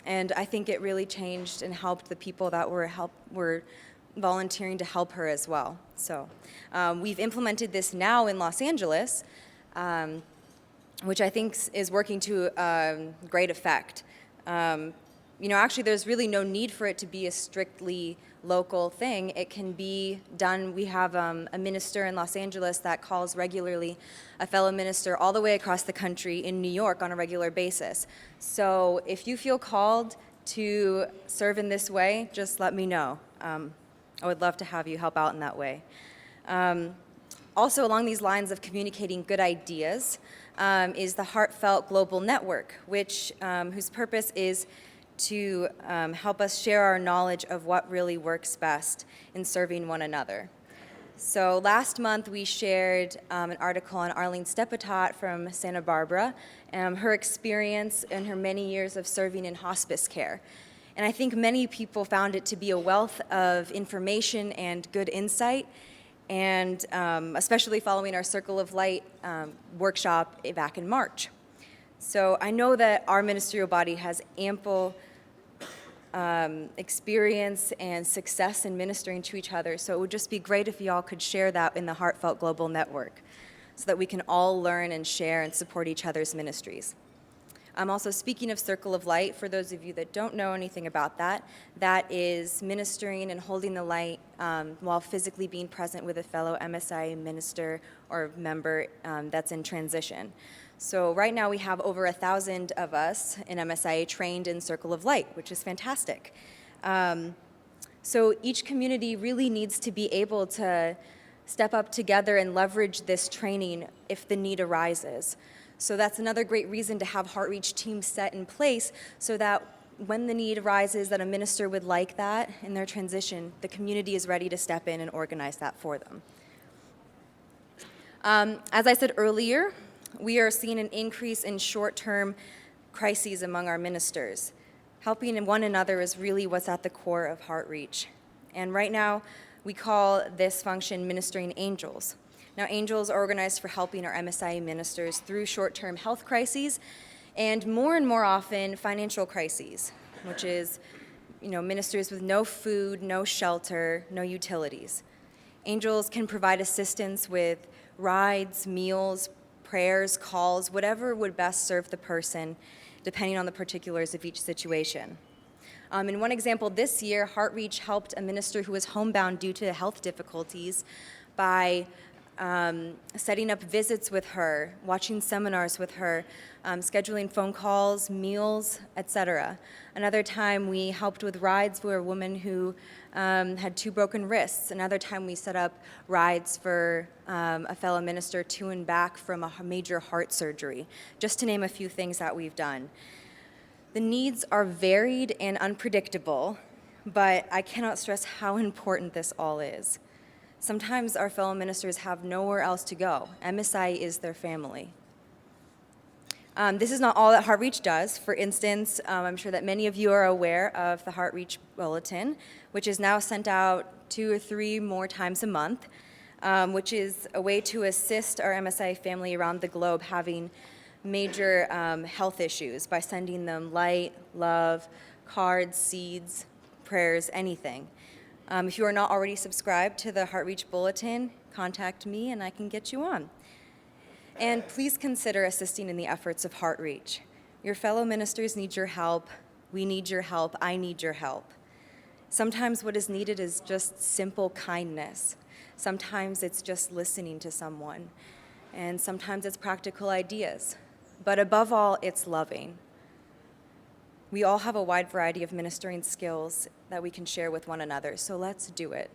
Speaker 6: And I think it really changed and helped the people that were volunteering to help her as well. So we've implemented this now in Los Angeles, which I think is working to great effect. Actually, there's really no need for it to be a strictly local thing. It can be done. We have a minister in Los Angeles that calls regularly a fellow minister all the way across the country in New York on a regular basis. So if you feel called to serve in this way, just let me know. I would love to have you help out in that way. Also, along these lines of communicating good ideas is the Heartfelt Global Network, whose purpose is to help us share our knowledge of what really works best in serving one another. So last month we shared an article on Arlene Stepatot from Santa Barbara, her experience and her many years of serving in hospice care. And I think many people found it to be a wealth of information and good insight, and especially following our Circle of Light workshop back in March. So I know that our ministerial body has ample experience and success in ministering to each other, so it would just be great if y'all could share that in the Heartfelt Global Network so that we can all learn and share and support each other's ministries. Also, speaking of Circle of Light, for those of you that don't know anything about that, that is ministering and holding the light while physically being present with a fellow MSIA minister or member that's in transition. So right now we have over 1,000 of us in MSIA trained in Circle of Light, which is fantastic. So each community really needs to be able to step up together and leverage this training if the need arises. So that's another great reason to have Heartreach teams set in place so that when the need arises that a minister would like that in their transition, the community is ready to step in and organize that for them. As I said earlier, we are seeing an increase in short-term crises among our ministers. Helping one another is really what's at the core of Heartreach. And right now, we call this function ministering angels. Now, angels are organized for helping our MSIA ministers through short-term health crises and more often financial crises, which is, ministers with no food, no shelter, no utilities. Angels can provide assistance with rides, meals, prayers, calls, whatever would best serve the person, depending on the particulars of each situation. In one example this year, Heartreach helped a minister who was homebound due to health difficulties by setting up visits with her, watching seminars with her, scheduling phone calls, meals, etc. Another time we helped with rides for a woman who had 2 broken wrists. Another time we set up rides for a fellow minister to and back from a major heart surgery, just to name a few things that we've done. The needs are varied and unpredictable, but I cannot stress how important this all is. Sometimes our fellow ministers have nowhere else to go. MSI is their family. This is not all that Heartreach does. For instance, I'm sure that many of you are aware of the Heartreach Bulletin, which is now sent out 2 or 3 more times a month, which is a way to assist our MSI family around the globe having major health issues by sending them light, love, cards, seeds, prayers, anything. If you are not already subscribed to the Heartreach Bulletin, contact me and I can get you on. And please consider assisting in the efforts of Heartreach. Your fellow ministers need your help. We need your help. I need your help. Sometimes what is needed is just simple kindness. Sometimes it's just listening to someone. And sometimes it's practical ideas. But above all, it's loving. We all have a wide variety of ministering skills that we can share with one another, so let's do it.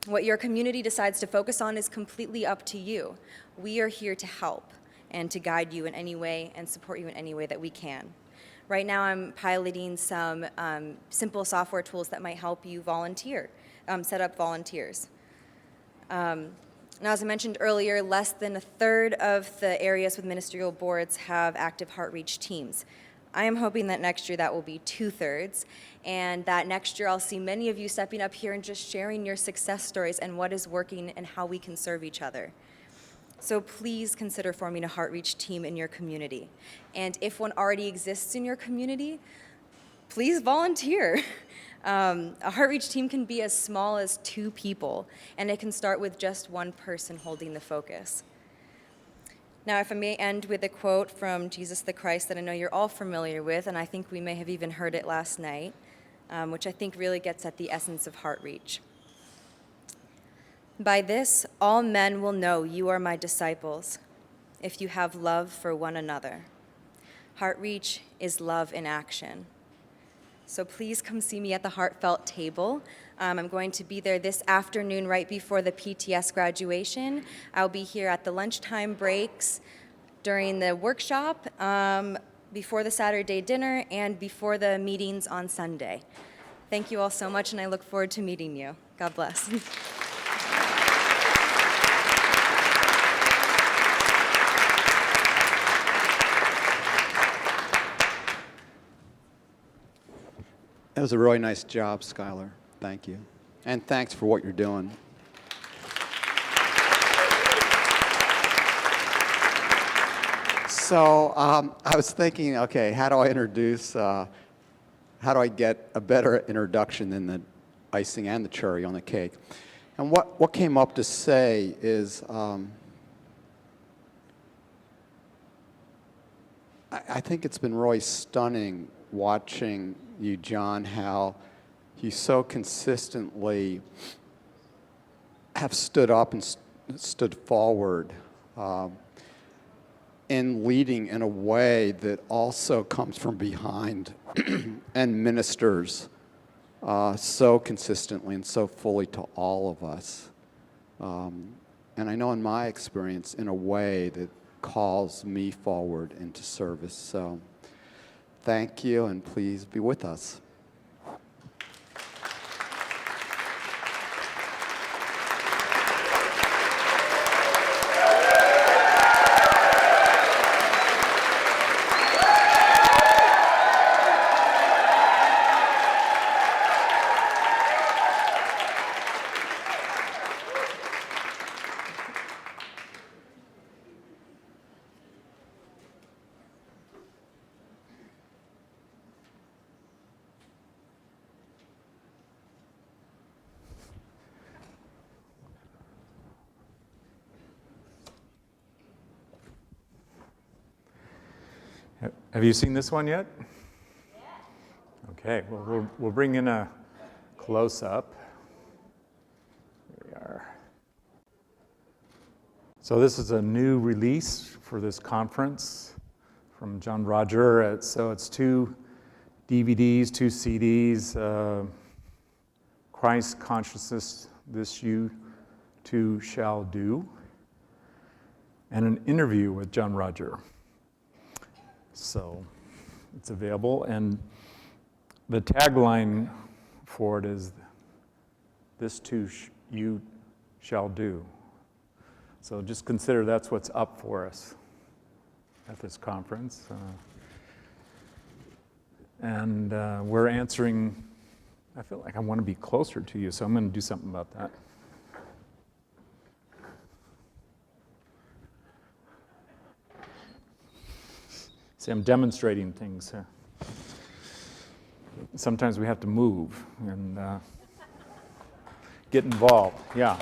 Speaker 6: What your community decides to focus on is completely up to you. We are here to help and to guide you in any way and support you in any way that we can. Right now I'm piloting some simple software tools that might help you volunteer, set up volunteers. Now, as I mentioned earlier, less than 1/3 of the areas with ministerial boards have active Heartreach teams. I am hoping that next year that will be 2/3, and that next year I'll see many of you stepping up here and just sharing your success stories and what is working and how we can serve each other. So please consider forming a Heartreach team in your community. And if one already exists in your community, please volunteer. A Heartreach team can be as small as 2 people, and it can start with just 1 person holding the focus. Now, if I may end with a quote from Jesus the Christ that I know you're all familiar with, and I think we may have even heard it last night, which I think really gets at the essence of Heartreach. By this, all men will know you are my disciples, if you have love for one another. Heartreach is love in action. So please come see me at the Heartfelt table. I'm going to be there this afternoon right before the PTS graduation. I'll be here at the lunchtime breaks, during the workshop, before the Saturday dinner, and before the meetings on Sunday. Thank you all so much, and I look forward to meeting you. God bless.
Speaker 2: That was a really nice job, Skylar. Thank you. And thanks for what you're doing. So I was thinking, okay, how do I introduce, how do I get a better introduction than the icing and the cherry on the cake? And what came up to say is, I think it's been really stunning watching you, John, how you so consistently have stood up and stood forward in leading in a way that also comes from behind and ministers so consistently and so fully to all of us. And I know in my experience, in a way that calls me forward into service. So thank you, and please be with us.
Speaker 7: Have you seen this one yet? Okay, well, we'll bring in a close-up. Here we are. So this is a new release for this conference from John Roger. So it's 2 DVDs, 2 CDs, Christ Consciousness, This You Too Shall Do, and an interview with John Roger. So it's available, and the tagline for it is, "This too you shall do." So just consider that's what's up for us at this conference. And we're answering, I feel like I want to be closer to you, so I'm going to do something about that. See, I'm demonstrating things. Sometimes we have to move and get involved. Yeah.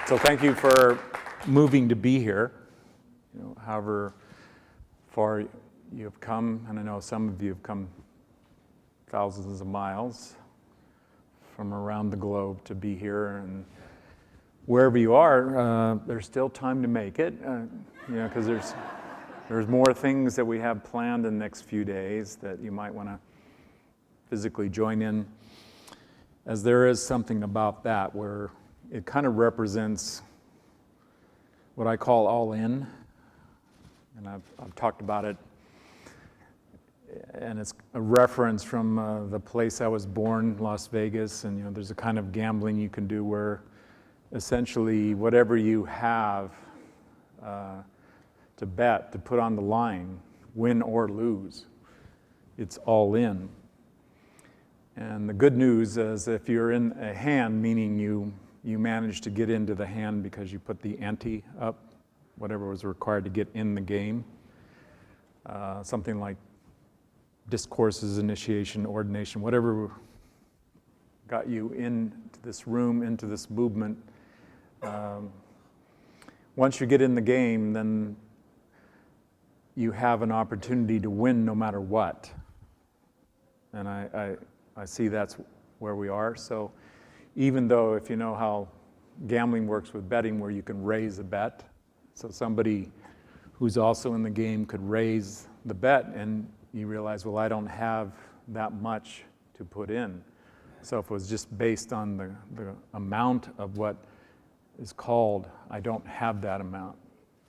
Speaker 7: So thank you for moving to be here. You know, however far you have come, and I know some of you have come thousands of miles from around the globe to be here, and wherever you are, there's still time to make it, because there's more things that we have planned in the next few days that you might want to physically join in, as there is something about that where it kind of represents what I call all in, and I've talked about it, and it's a reference from the place I was born, Las Vegas, and there's a kind of gambling you can do where essentially whatever you have to bet, to put on the line, win or lose, it's all in. And the good news is if you're in a hand, meaning you manage to get into the hand because you put the ante up, whatever was required to get in the game, something like discourses, initiation, ordination, whatever got you into this room, into this movement. Once you get in the game, then you have an opportunity to win no matter what. And I see that's where we are. So even though, if you know how gambling works with betting, where you can raise a bet, so somebody who's also in the game could raise the bet, and you realize, well, I don't have that much to put in. So if it was just based on the amount of what is called, I don't have that amount.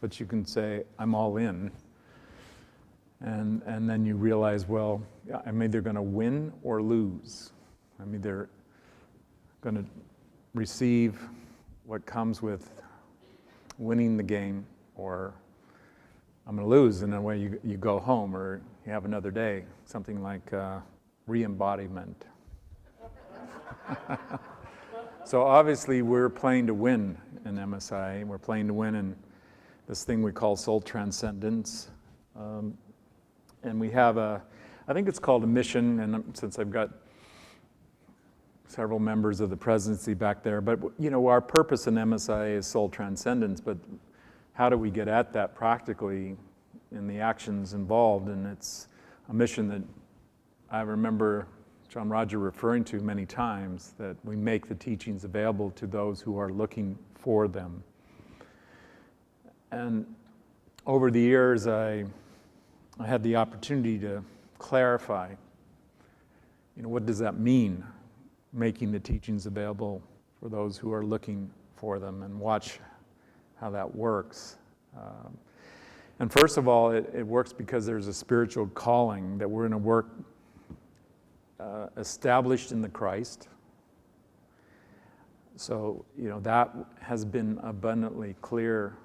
Speaker 7: But you can say, I'm all in. And then you realize, well, I'm either going to win or lose. I'm either going to receive what comes with winning the game, or I'm going to lose, and then way you go home, or you have another day, something like re-embodiment. So obviously we're playing to win in MSIA. We're playing to win in this thing we call soul transcendence. And we have I think it's called a mission, and since I've got several members of the presidency back there, but our purpose in MSIA is soul transcendence, but how do we get at that practically in the actions involved? And it's a mission that I remember John Roger referring to many times, that we make the teachings available to those who are looking for them. And over the years, I had the opportunity to clarify, what does that mean? making the teachings available for those who are looking for them, and watch how that works. And first of all, it works because there's a spiritual calling that we're in a work established in the Christ. So, that has been abundantly clear.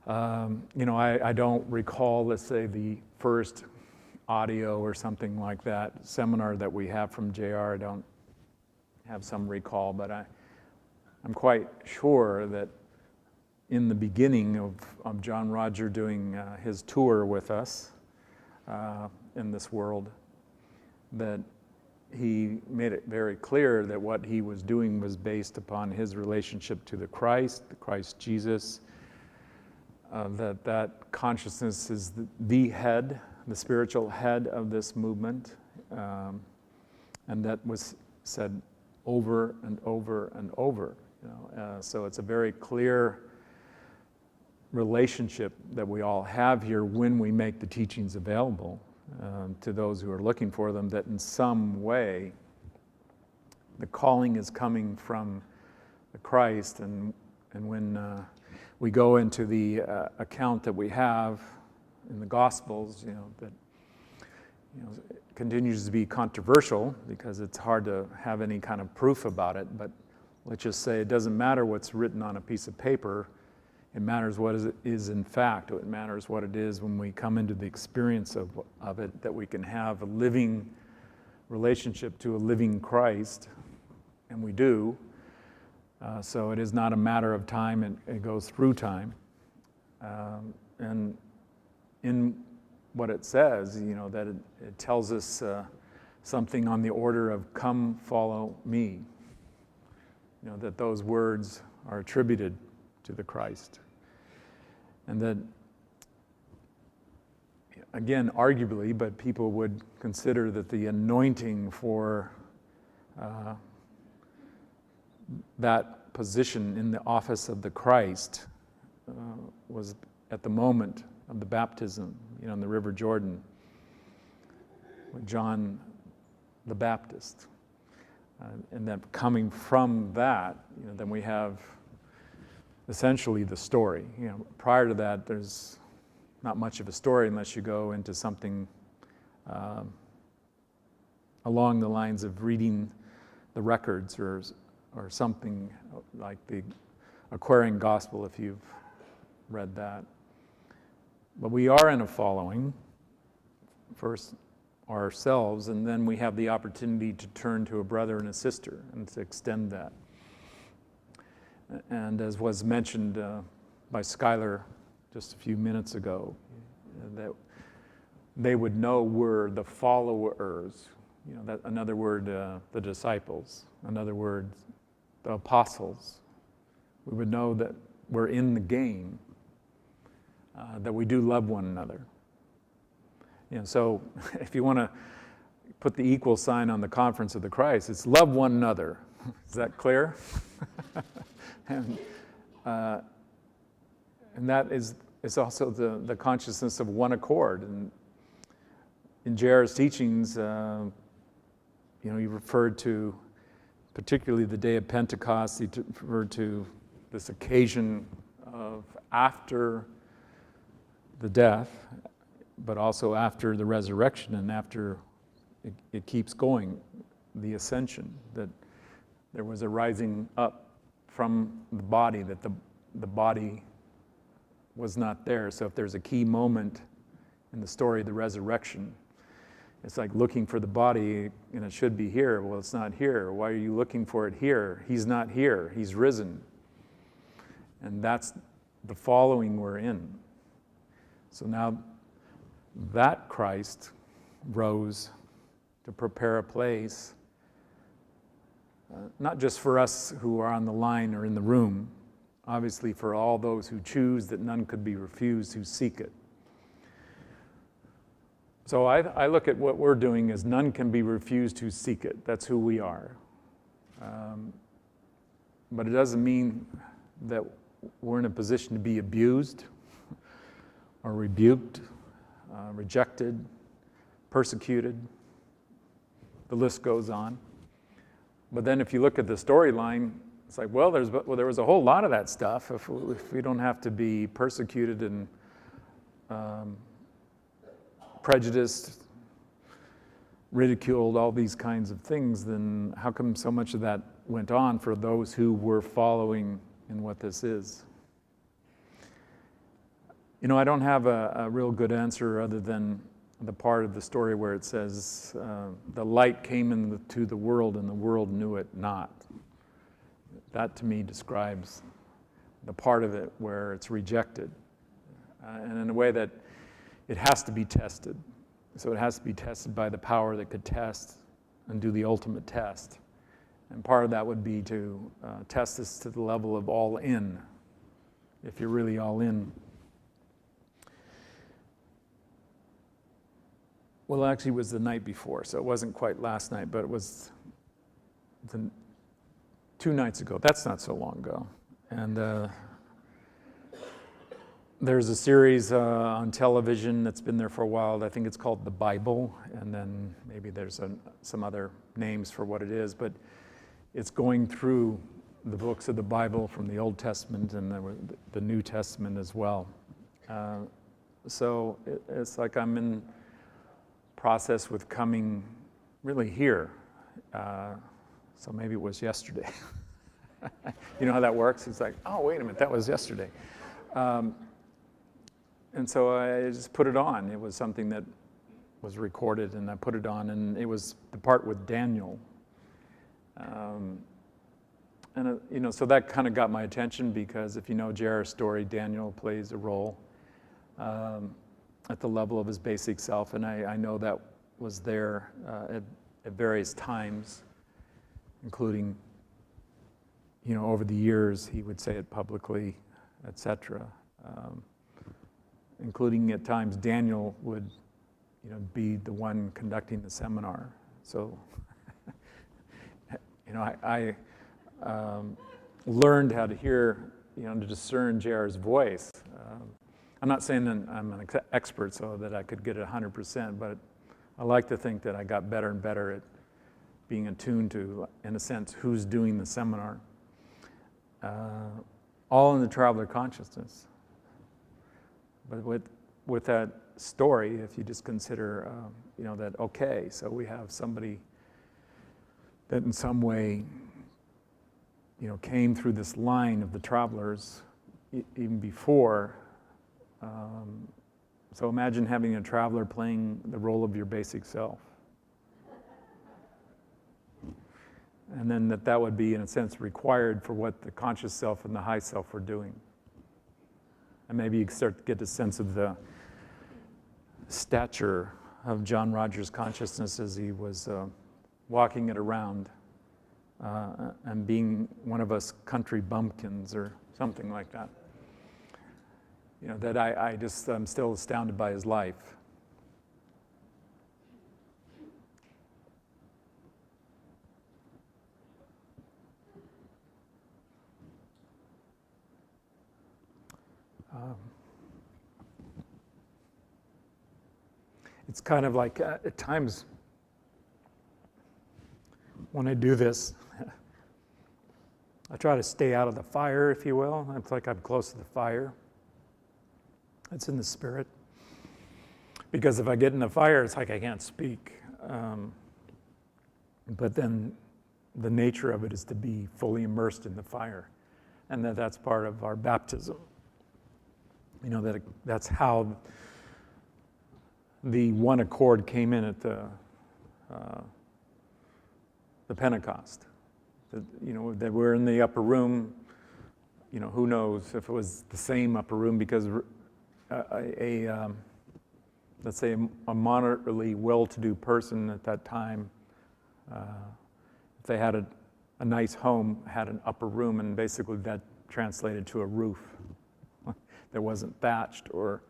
Speaker 7: I don't recall, let's say, the first audio or something like that seminar that we have from JR. I don't have some recall, but I'm quite sure that in the beginning of John Roger doing his tour with us in this world, that he made it very clear that what he was doing was based upon his relationship to the Christ Jesus, that consciousness is the head, the spiritual head of this movement, and that was said over and over and over. So it's a very clear relationship that we all have here when we make the teachings available to those who are looking for them, that in some way the calling is coming from the Christ. And when we go into the account that we have in the Gospels, that it continues to be controversial because it's hard to have any kind of proof about it, but let's just say it doesn't matter what's written on a piece of paper. It matters what it is in fact. It matters what it is when we come into the experience of it, that we can have a living relationship to a living Christ, and we do. So it is not a matter of time, it goes through time. And in what it says, that it tells us something on the order of "come, follow me." That those words are attributed to the Christ. And that, again, arguably, but people would consider that the anointing for that position in the office of the Christ was at the moment of the baptism, in the River Jordan, with John the Baptist. And then coming from that, then we have essentially the story. Prior to that, there's not much of a story unless you go into something along the lines of reading the records or something like the Aquarian Gospel, if you've read that. But we are in a following, first ourselves, and then we have the opportunity to turn to a brother and a sister and to extend that. And as was mentioned by Skylar just a few minutes ago, that they would know we're the followers. That another word, the disciples. Another word, the apostles. We would know that we're in the game, that we do love one another. So if you want to put the equal sign on the Conference of the Christ, it's love one another. Is that clear? And that is also the consciousness of one accord. And in JR's teachings, he referred to particularly the day of Pentecost. He referred to this occasion of after the death, but also after the resurrection, and after it keeps going, the ascension, that there was a rising up from the body, that the body was not there. So if there's a key moment in the story of the resurrection, it's like looking for the body, and it should be here. Well, it's not here. Why are you looking for it here? He's not here. He's risen. And that's the following we're in. So now that Christ rose to prepare a place, not just for us who are on the line or in the room, obviously for all those who choose, that none could be refused who seek it. So I look at what we're doing as none can be refused who seek it. That's who we are. But it doesn't mean that we're in a position to be abused or rebuked, rejected, persecuted. the list goes on. But then if you look at the storyline, it's like, well, there was a whole lot of that stuff. If we don't have to be persecuted and prejudiced, ridiculed, all these kinds of things, then how come so much of that went on for those who were following in what this is? You know, I don't have a real good answer other than the part of the story where it says, the light came into the world and the world knew it not. That to me describes the part of it where it's rejected. And in a way that it has to be tested. So it has to be tested by the power that could test and do the ultimate test. And part of that would be to test this to the level of all in, if you're really all in. Well, actually, it was the night before, so it wasn't quite last night, but it was 2 nights ago. That's not so long ago. And there's a series on television that's been there for a while. I think it's called The Bible, and then maybe there's some other names for what it is, but it's going through the books of the Bible from the Old Testament and the New Testament as well. So it's like I'm in process with coming really here. So maybe it was yesterday. You know how that works? It's like, oh, wait a minute, that was yesterday. And so I just put it on. It was something that was recorded, and I put it on, and it was the part with Daniel. And you know, so that kind of got my attention because if you know J.R.'s story, Daniel plays a role at the level of his basic self, and I know that was there at various times, including, you know, over the years he would say it publicly, etc. Including at times Daniel would, you know, be the one conducting the seminar. So, you know, I learned how to hear, you know, to discern J.R.'s voice. I'm not saying that I'm an expert so that I could get it 100%, but I like to think that I got better and better at being attuned to, in a sense, who's doing the seminar. All in the traveler consciousness. But with that story, if you just consider, you know, that, okay, so we have somebody that in some way, you know, came through this line of the travelers even before. So imagine having a traveler playing the role of your basic self. And then that would be, in a sense, required for what the conscious self and the high self were doing. And maybe you can start to get a sense of the stature of John Rogers' consciousness as he was walking it around and being one of us country bumpkins or something like that. You know, that I'm still astounded by his life. It's kind of like at times when I do this, I try to stay out of the fire, if you will. It's like I'm close to the fire. It's in the spirit. Because if I get in the fire, it's like I can't speak. But then the nature of it is to be fully immersed in the fire. And that's part of our baptism. You know, that's how the one accord came in at the Pentecost. You know, that we're in the upper room. You know, who knows if it was the same upper room, because let's say a moderately well-to-do person at that time, if they had a nice home, had an upper room, and basically that translated to a roof that wasn't thatched or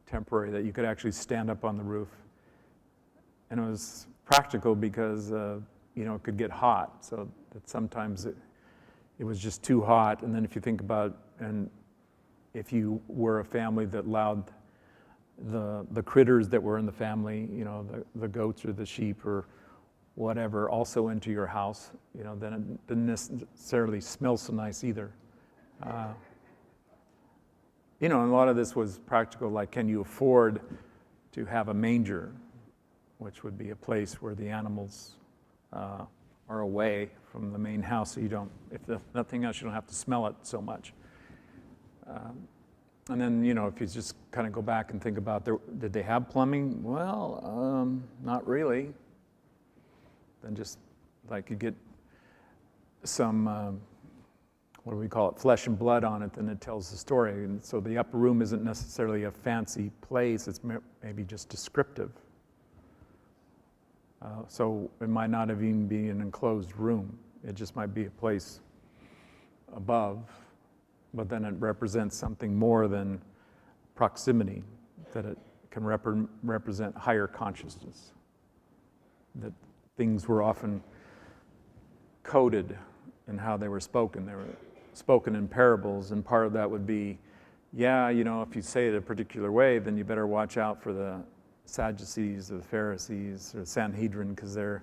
Speaker 7: temporary, that you could actually stand up on the roof. And it was practical because, you know, it could get hot, so that sometimes it was just too hot. And then if you think about, and if you were a family that allowed the critters that were in the family, you know, the goats or the sheep or whatever also into your house, then it didn't necessarily smell so nice either. And a lot of this was practical, like can you afford to have a manger, which would be a place where the animals are away from the main house, so you don't, if nothing else, you don't have to smell it so much. And then, if you just kind of go back and think about, did they have plumbing? Well, not really. Then just like you get some, what do we call it, flesh and blood on it, then it tells the story. And so the upper room isn't necessarily a fancy place, it's maybe just descriptive. So it might not even be an enclosed room. It just might be a place above, but then it represents something more than proximity, that it can represent higher consciousness, that things were often coded in how they were spoken. They were spoken in parables, and part of that would be, if you say it a particular way, then you better watch out for the Sadducees or the Pharisees or the Sanhedrin, because they're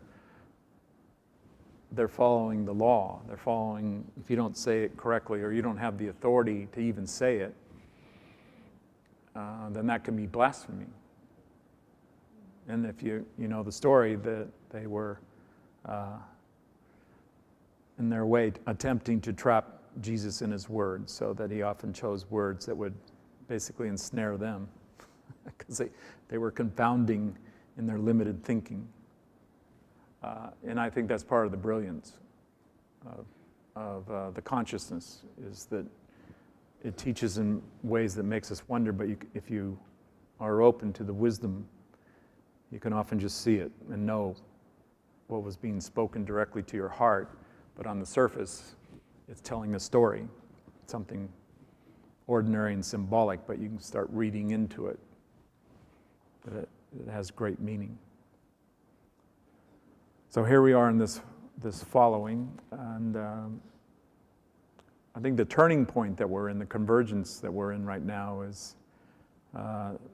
Speaker 7: following the law. They're following, if you don't say it correctly or you don't have the authority to even say it, then that can be blasphemy. And if you know the story, that they were in their way attempting to trap Jesus in his words, so that he often chose words that would basically ensnare them, because they were confounding in their limited thinking. And I think that's part of the brilliance of the consciousness, is that it teaches in ways that makes us wonder, but if you are open to the wisdom, you can often just see it and know what was being spoken directly to your heart, but on the surface, it's telling a story, something ordinary and symbolic, but you can start reading into it, that it has great meaning. So here we are in this following, and I think the turning point that we're in, the convergence that we're in right now, is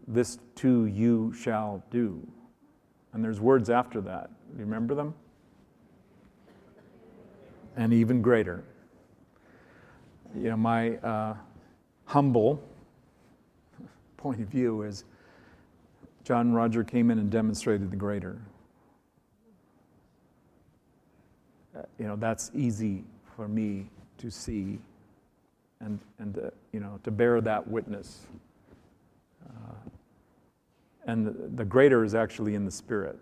Speaker 7: this too you shall do. And there's words after that. Do you remember them? And even greater. My humble point of view is John Roger came in and demonstrated the greater. That's easy for me to see and to bear that witness. And the greater is actually in the spirit.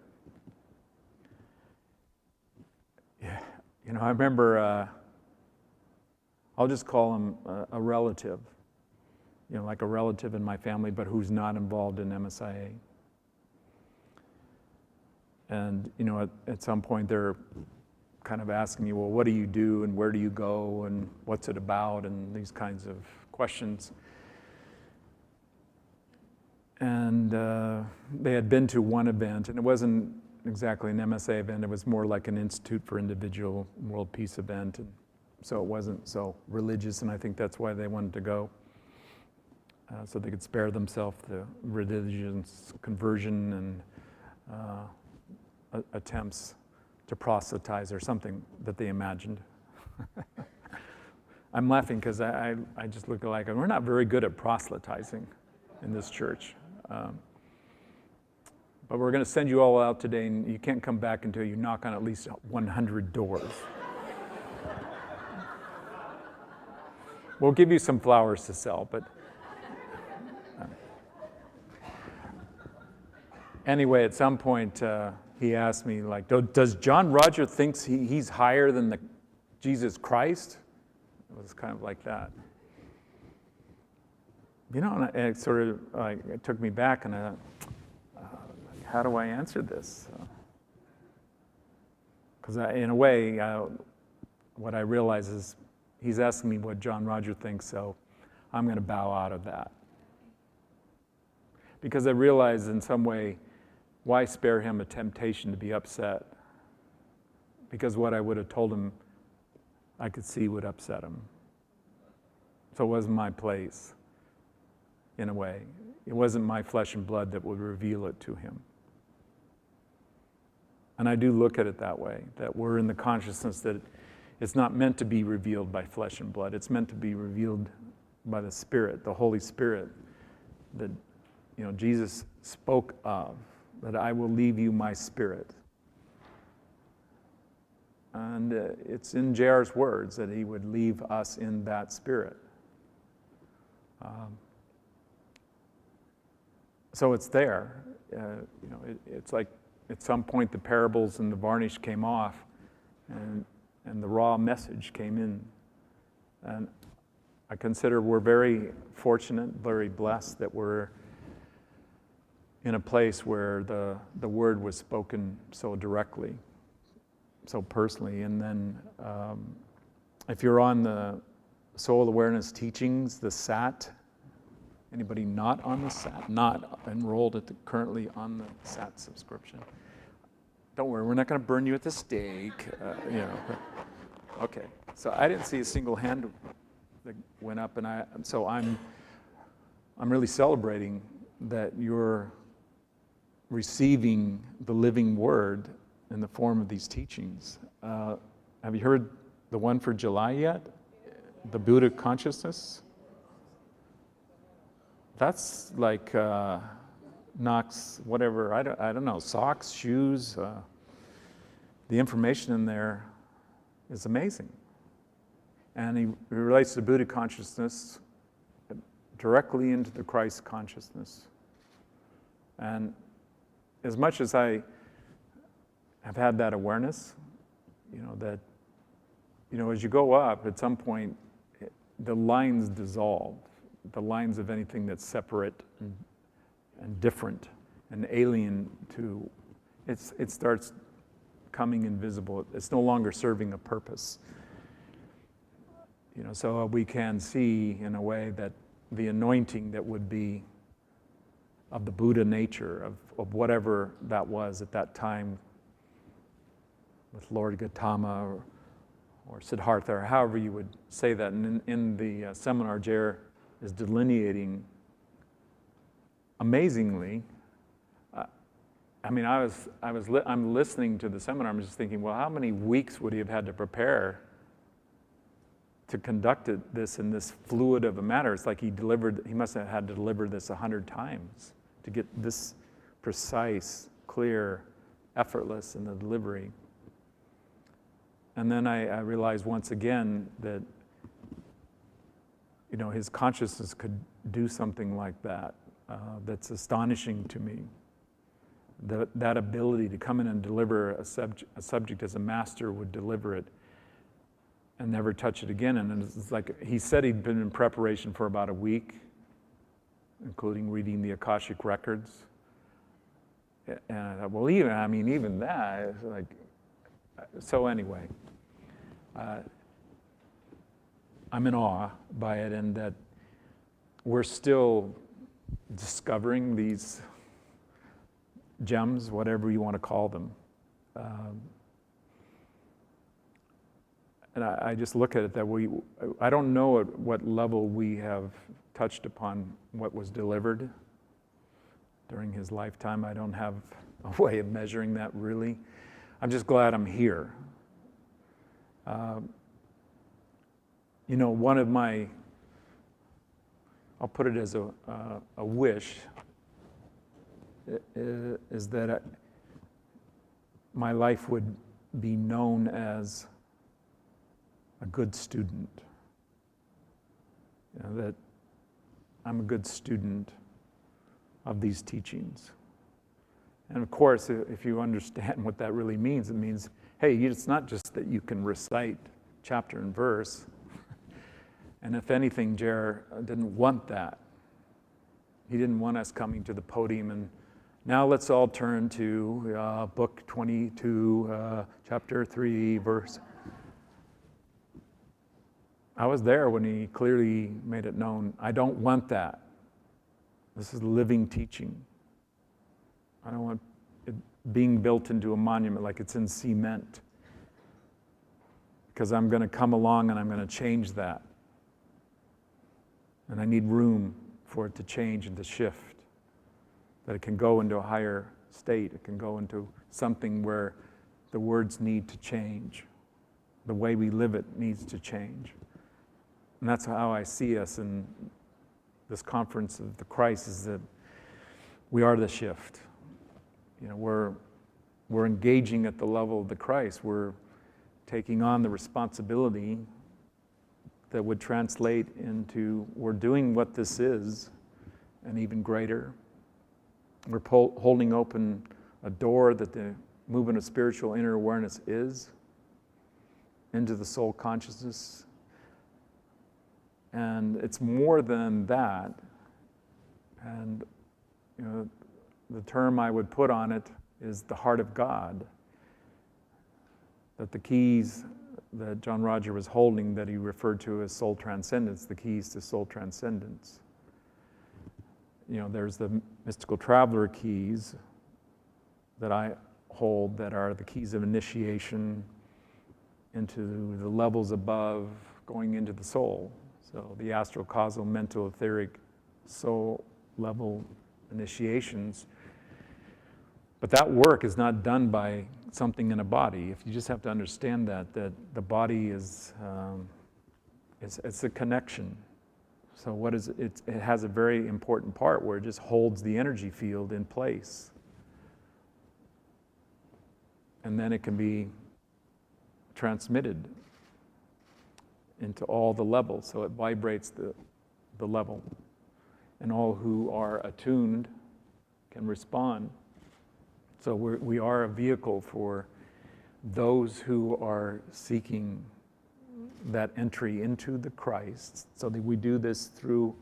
Speaker 7: I remember, I'll just call him a relative, like a relative in my family, but who's not involved in MSIA. And, at some point they're kind of asking me, well, what do you do and where do you go and what's it about, and these kinds of questions. And they had been to one event, and it wasn't exactly an MSA event, it was more like an Institute for Individual World Peace event, and so it wasn't so religious, and I think that's why they wanted to go, so they could spare themselves the religious conversion and attempts to proselytize or something that they imagined. I'm laughing because I just look like, we're not very good at proselytizing in this church. But we're going to send you all out today, and you can't come back until you knock on at least 100 doors. We'll give you some flowers to sell, but anyway, at some point he asked me, like, does John Roger thinks he's higher than the Jesus Christ? It was kind of like that. And it sort of it took me back, and how do I answer this? Because in a way, what I realize is he's asking me what John Roger thinks, so I'm going to bow out of that. Because I realize in some way, why spare him a temptation to be upset? Because what I would have told him, I could see would upset him. So it wasn't my place, in a way. It wasn't my flesh and blood that would reveal it to him. And I do look at it that way, that we're in the consciousness that it's not meant to be revealed by flesh and blood. It's meant to be revealed by the Spirit, the Holy Spirit, that Jesus spoke of, that I will leave you my Spirit. And it's in J.R.'s words that he would leave us in that Spirit. So it's there. It's like at some point the parables and the varnish came off, and the raw message came in. And I consider we're very fortunate, very blessed that we're in a place where the word was spoken so directly, so personally. And then if you're on the Soul Awareness Teachings, the SAT, anybody not on the SAT, not enrolled currently on the SAT subscription, don't worry, we're not going to burn you at the stake. Okay, so I didn't see a single hand that went up, and so I'm really celebrating that you're receiving the living word in the form of these teachings. Have you heard the one for July yet? The Buddha consciousness? That's like knocks whatever, I don't know, socks, shoes. The information in there is amazing. And he relates the Buddha consciousness directly into the Christ consciousness. And as much as I have had that awareness, that, as you go up, at some point, the lines dissolve. The lines of anything that's separate and different and alien to, it starts coming invisible. It's no longer serving a purpose. So we can see in a way that the anointing that would be of the Buddha nature, of whatever that was at that time with Lord Gautama or Siddhartha, or however you would say that. And in the seminar, Jer is delineating amazingly. I'm listening to the seminar. I'm just thinking, well, how many weeks would he have had to prepare to conduct this in this fluid of a matter? It's like he must have had to deliver this 100 times to get this precise, clear, effortless in the delivery. And then I realized once again that his consciousness could do something like that. That's astonishing to me. That ability to come in and deliver a subject as a master would deliver it and never touch it again. And it's like he said he'd been in preparation for about a week, including reading the Akashic records. And I thought, well, even that, it's like, so anyway, I'm in awe by it, and that we're still discovering these gems, whatever you want to call them. And I just look at it that I don't know at what level we have touched upon what was delivered during his lifetime. I don't have a way of measuring that, really. I'm just glad I'm here. One of my, I'll put it as a wish, is that my life would be known as a good student. That I'm a good student of these teachings. And of course, if you understand what that really means, it means, hey, it's not just that you can recite chapter and verse. And if anything, Jer didn't want that. He didn't want us coming to the podium and now let's all turn to book 22, chapter 3, verse. I was there when he clearly made it known, I don't want that. This is living teaching. I don't want it being built into a monument like it's in cement. Because I'm going to come along and I'm going to change that. And I need room for it to change and to shift. That it can go into a higher state. It can go into something where the words need to change. The way we live it needs to change. And that's how I see us in this conference of the Christ, is that we are the shift. You know, we're engaging at the level of the Christ. We're taking on the responsibility that would translate into we're doing what this is and even greater. We're holding open a door that the movement of spiritual inner awareness is into the soul consciousness. And it's more than that. And you know, the term I would put on it is the heart of God. That the keys that John Roger was holding, that he referred to as soul transcendence, the keys to soul transcendence. You know, there's the mystical traveler keys that I hold that are the keys of initiation into the levels above, going into the soul. So the astral, causal, mental, etheric, soul level initiations. But that work is not done by something in a body. If you just have to understand that the body is, it's a connection. So what is it? It has a very important part where it just holds the energy field in place. And then it can be transmitted into all the levels. So it vibrates the level. And all who are attuned can respond. So we are a vehicle for those who are seeking that entry into the Christ, so that we do this through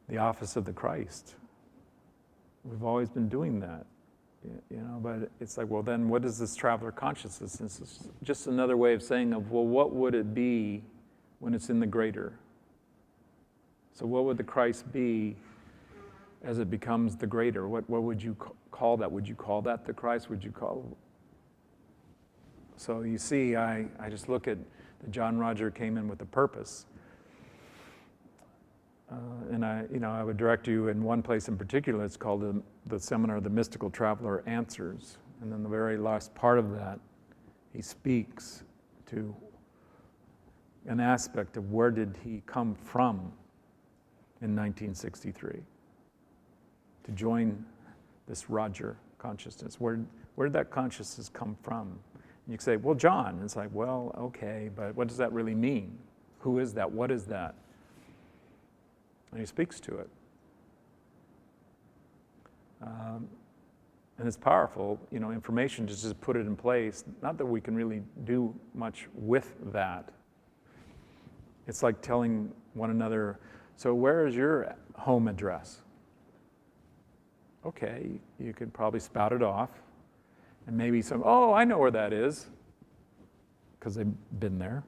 Speaker 7: the office of the Christ. We've always been doing that, you know, but it's like, well, then what is this traveler consciousness? This is just another way of saying well, what would it be when it's in the greater? So what would the Christ be as it becomes the greater? What would you call that? Would you call that the Christ? Would you call? So you see, I just look at that John Roger came in with a purpose. And I would direct you in one place in particular. It's called the seminar, The Mystical Traveler Answers. And then the very last part of that, he speaks to an aspect of where did he come from in 1963 to join this Roger consciousness. Where did that consciousness come from? And you can say, well, John. And it's like, well, okay, but what does that really mean? Who is that? What is that? And he speaks to it. And it's powerful, you know, information to just put it in place. Not that we can really do much with that. It's like telling one another, so where is your home address? Okay, you could probably spout it off. And maybe oh, I know where that is, because they've been there.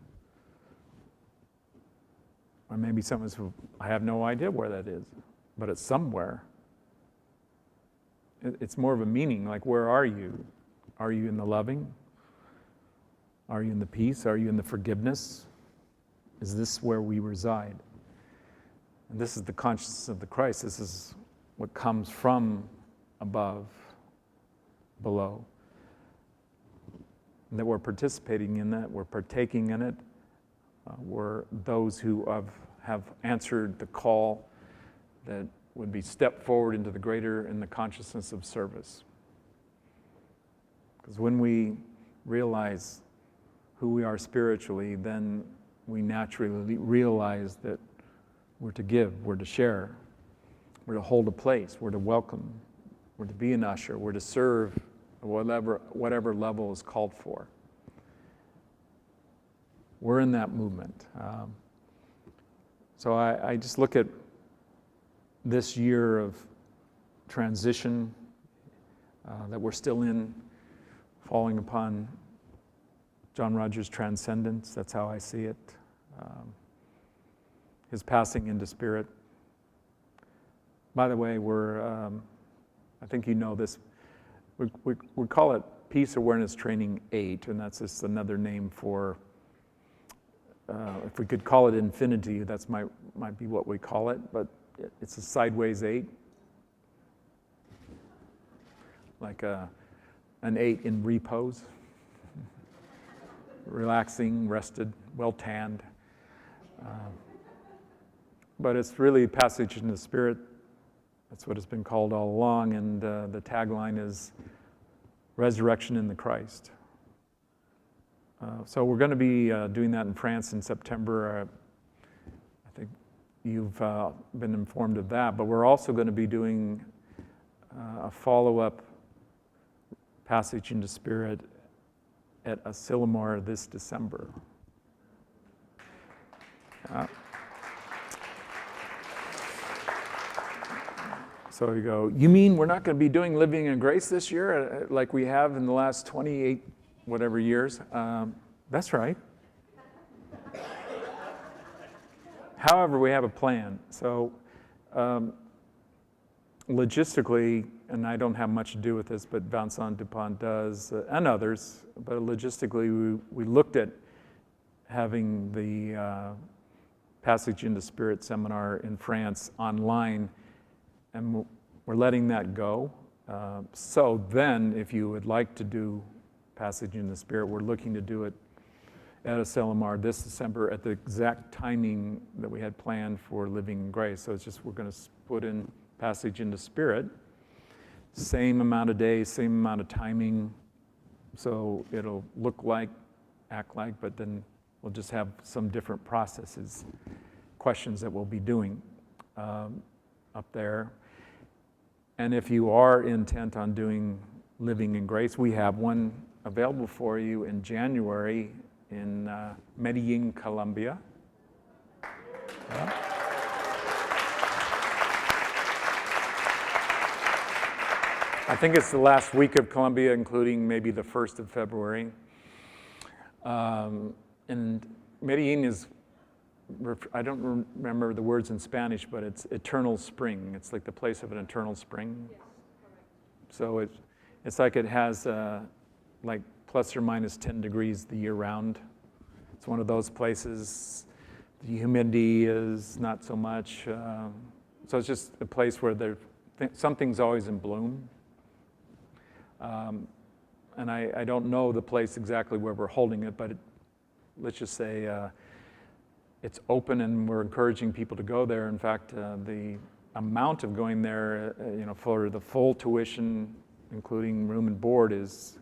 Speaker 7: Or maybe someone's, I have no idea where that is, but it's somewhere. It's more of a meaning, like where are you? Are you in the loving? Are you in the peace? Are you in the forgiveness? Is this where we reside? And this is the consciousness of the Christ. This is what comes from above, below. And that we're participating in that, we're partaking in it. We're those who have answered the call that would be stepped forward into the greater in the consciousness of service. Because when we realize who we are spiritually, then we naturally realize that we're to give, we're to share, we're to hold a place, we're to welcome, we're to be an usher, we're to serve at whatever level is called for. We're in that movement. So I just look at this year of transition that we're still in, falling upon John Roger's transcendence. That's how I see it. His passing into spirit. By the way, I think you know this, we call it Peace Awareness Training 8, and that's just another name for, if we could call it infinity, that's might be what we call it, but it's a sideways 8, like an 8 in repose. relaxing, rested, well tanned. But it's really passage in the Spirit. That's what it's been called all along, and the tagline is resurrection in the Christ. So we're going to be doing that in France in September. I think you've been informed of that, but we're also going to be doing a follow-up passage in the Spirit at Asilomar this December. So you go, you mean we're not going to be doing Living in Grace this year like we have in the last 28 whatever years? That's right. However, we have a plan. So logistically, and I don't have much to do with this, but Vincent Dupont does, and others, but logistically we looked at having the Passage in the Spirit seminar in France online, and we're letting that go. So then, if you would like to do Passage in the Spirit, we're looking to do it at Asilomar this December at the exact timing that we had planned for Living in Grace. So it's just we're going to put in Passage in the Spirit, same amount of days, same amount of timing, so it'll look like, act like, but then we'll just have some different processes, questions that we'll be doing up there. And if you are intent on doing Living in Grace, we have one available for you in January in Medellin, Colombia. Yeah. I think it's the last week of Colombia, including maybe the 1st of February. And Medellin is, I don't remember the words in Spanish, but it's eternal spring. It's like the place of an eternal spring. Yes, so it's like it has like plus or minus 10 degrees the year round. It's one of those places. The humidity is not so much. So it's just a place where something's always in bloom. And I don't know the place exactly where we're holding it, but let's just say it's open and we're encouraging people to go there. In fact, the amount of going there, for the full tuition, including room and board, is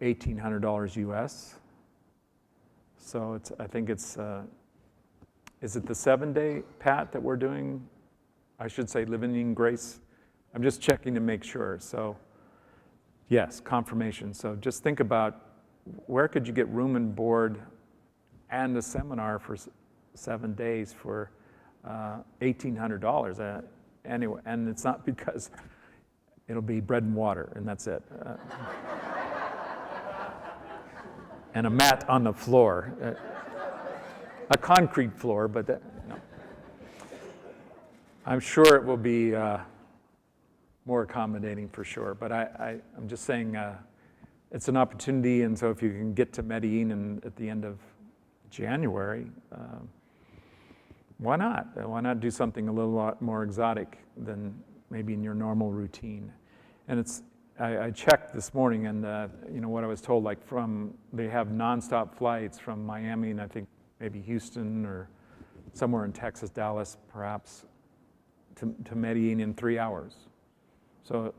Speaker 7: $1,800 US. So I think it's, is it the 7-day, Pat, that we're doing? I should say Living in Grace. I'm just checking to make sure. So yes, confirmation. So just think about where could you get room and board and a seminar for 7 days for $1,800. Anyway, and it's not because it'll be bread and water, and that's it. And a mat on the floor, a concrete floor, but no. I'm sure it will be more accommodating for sure. But I'm just saying it's an opportunity, and so if you can get to Medellin at the end of January, why not? Why not do something a little lot more exotic than maybe in your normal routine? And I checked this morning, and what I was told, like they have nonstop flights from Miami, and I think maybe Houston or somewhere in Texas, Dallas, perhaps, to Medellin in 3 hours. So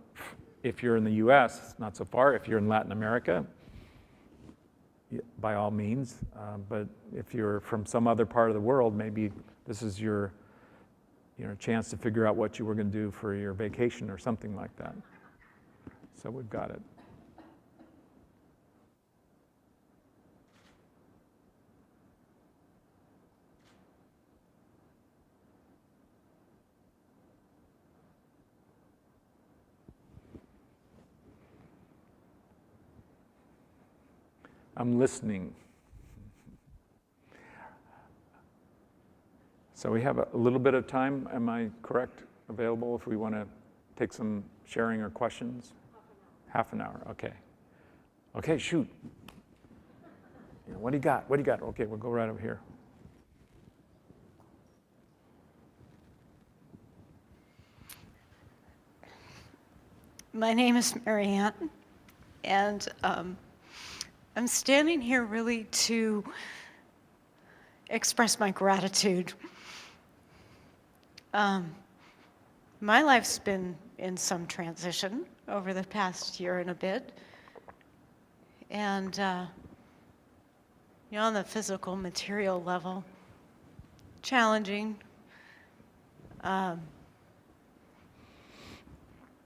Speaker 7: if you're in the U.S., not so far. If you're in Latin America, by all means. But if you're from some other part of the world, maybe this is your chance to figure out what you were going to do for your vacation or something like that. So we've got it. I'm listening. So we have a little bit of time, am I correct, available if we want to take some sharing or questions? Half an hour, okay. Okay, shoot. What do you got? What do you got? Okay, we'll go right over here.
Speaker 5: My name is Marianne, and I'm standing here really to express my gratitude. My life's been in some transition over the past year and a bit. And, on the physical, material level, challenging.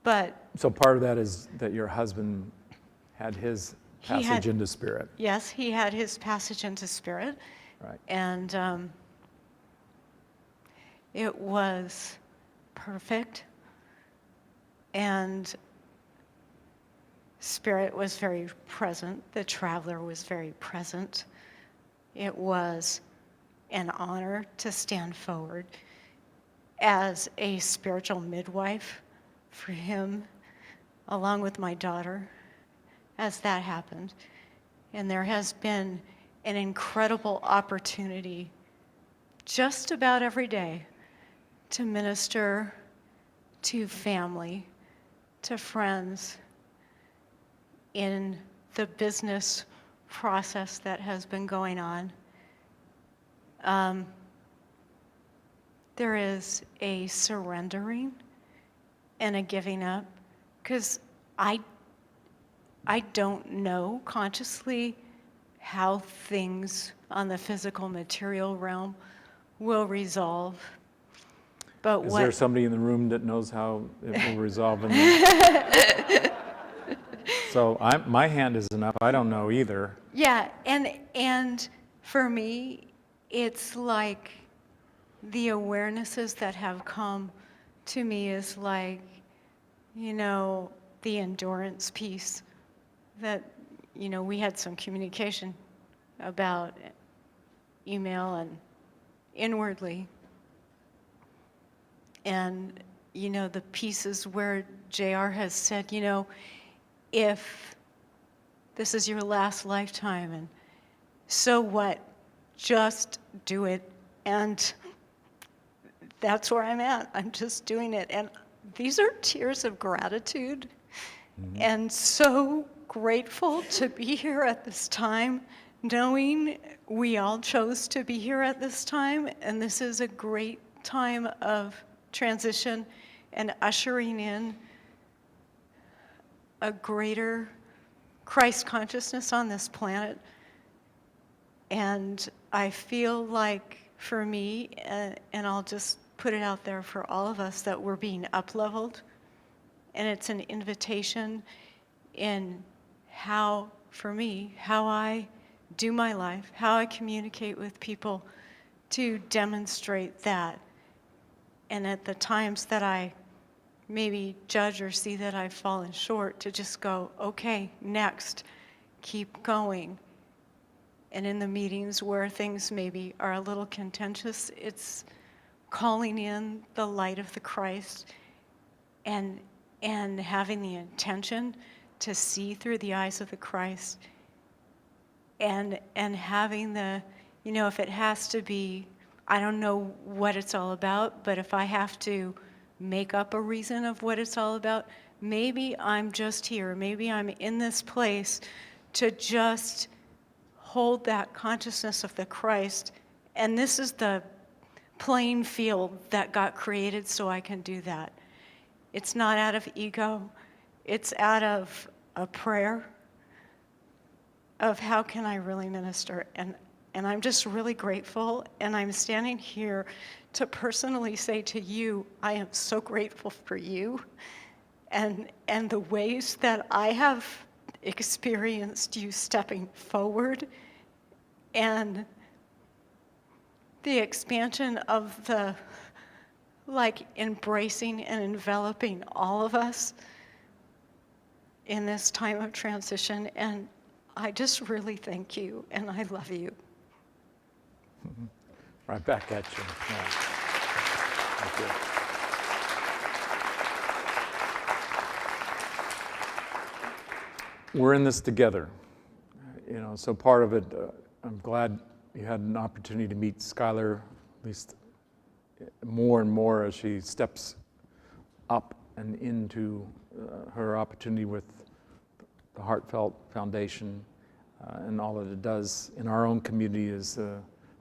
Speaker 5: But
Speaker 7: So part of that is that your husband had his passage into spirit.
Speaker 5: yes, he had his passage into spirit.
Speaker 7: Right.
Speaker 5: And it was perfect. And spirit was very present. The traveler was very present. It was an honor to stand forward as a spiritual midwife for him, along with my daughter, as that happened. And there has been an incredible opportunity just about every day to minister to family, to friends, in the business process that has been going on. There is a surrendering and a giving up, because I don't know consciously how things on the physical material realm will resolve. But
Speaker 7: Is there somebody in the room that knows how it will resolve in the... So my hand isn't up. I don't know either.
Speaker 5: Yeah, and for me, it's like the awarenesses that have come to me is like, the endurance piece that, we had some communication about email and inwardly. And, the pieces where JR has said, if this is your last lifetime, and so what? Just do it. And that's where I'm at. I'm just doing it. And these are tears of gratitude. Mm-hmm. And so grateful to be here at this time, knowing we all chose to be here at this time. And this is a great time of transition and ushering in a greater Christ consciousness on this planet. And I feel like for me, and I'll just put it out there for all of us, that we're being up-leveled. And it's an invitation in how, for me, how I do my life, how I communicate with people, to demonstrate that. And at the times that I maybe judge or see that I've fallen short, to just go, okay, next, keep going. And in the meetings where things maybe are a little contentious, it's calling in the light of the Christ and having the intention to see through the eyes of the Christ, and having the, if it has to be, I don't know what it's all about, but if I have to make up a reason of what it's all about, maybe I'm just here, maybe I'm in this place to just hold that consciousness of the Christ, and this is the playing field that got created so I can do that. It's not out of ego, it's out of a prayer of how can I really minister, and I'm just really grateful, and I'm standing here to personally say to you, I am so grateful for you and the ways that I have experienced you stepping forward, and the expansion of the, embracing and enveloping all of us in this time of transition. And I just really thank you, and I love you.
Speaker 7: Mm-hmm. Right back at you. Yeah. Thank you. We're in this together. So part of it, I'm glad you had an opportunity to meet Skylar, at least more and more as she steps up and into her opportunity with the Heartfelt Foundation. And all that it does in our own community is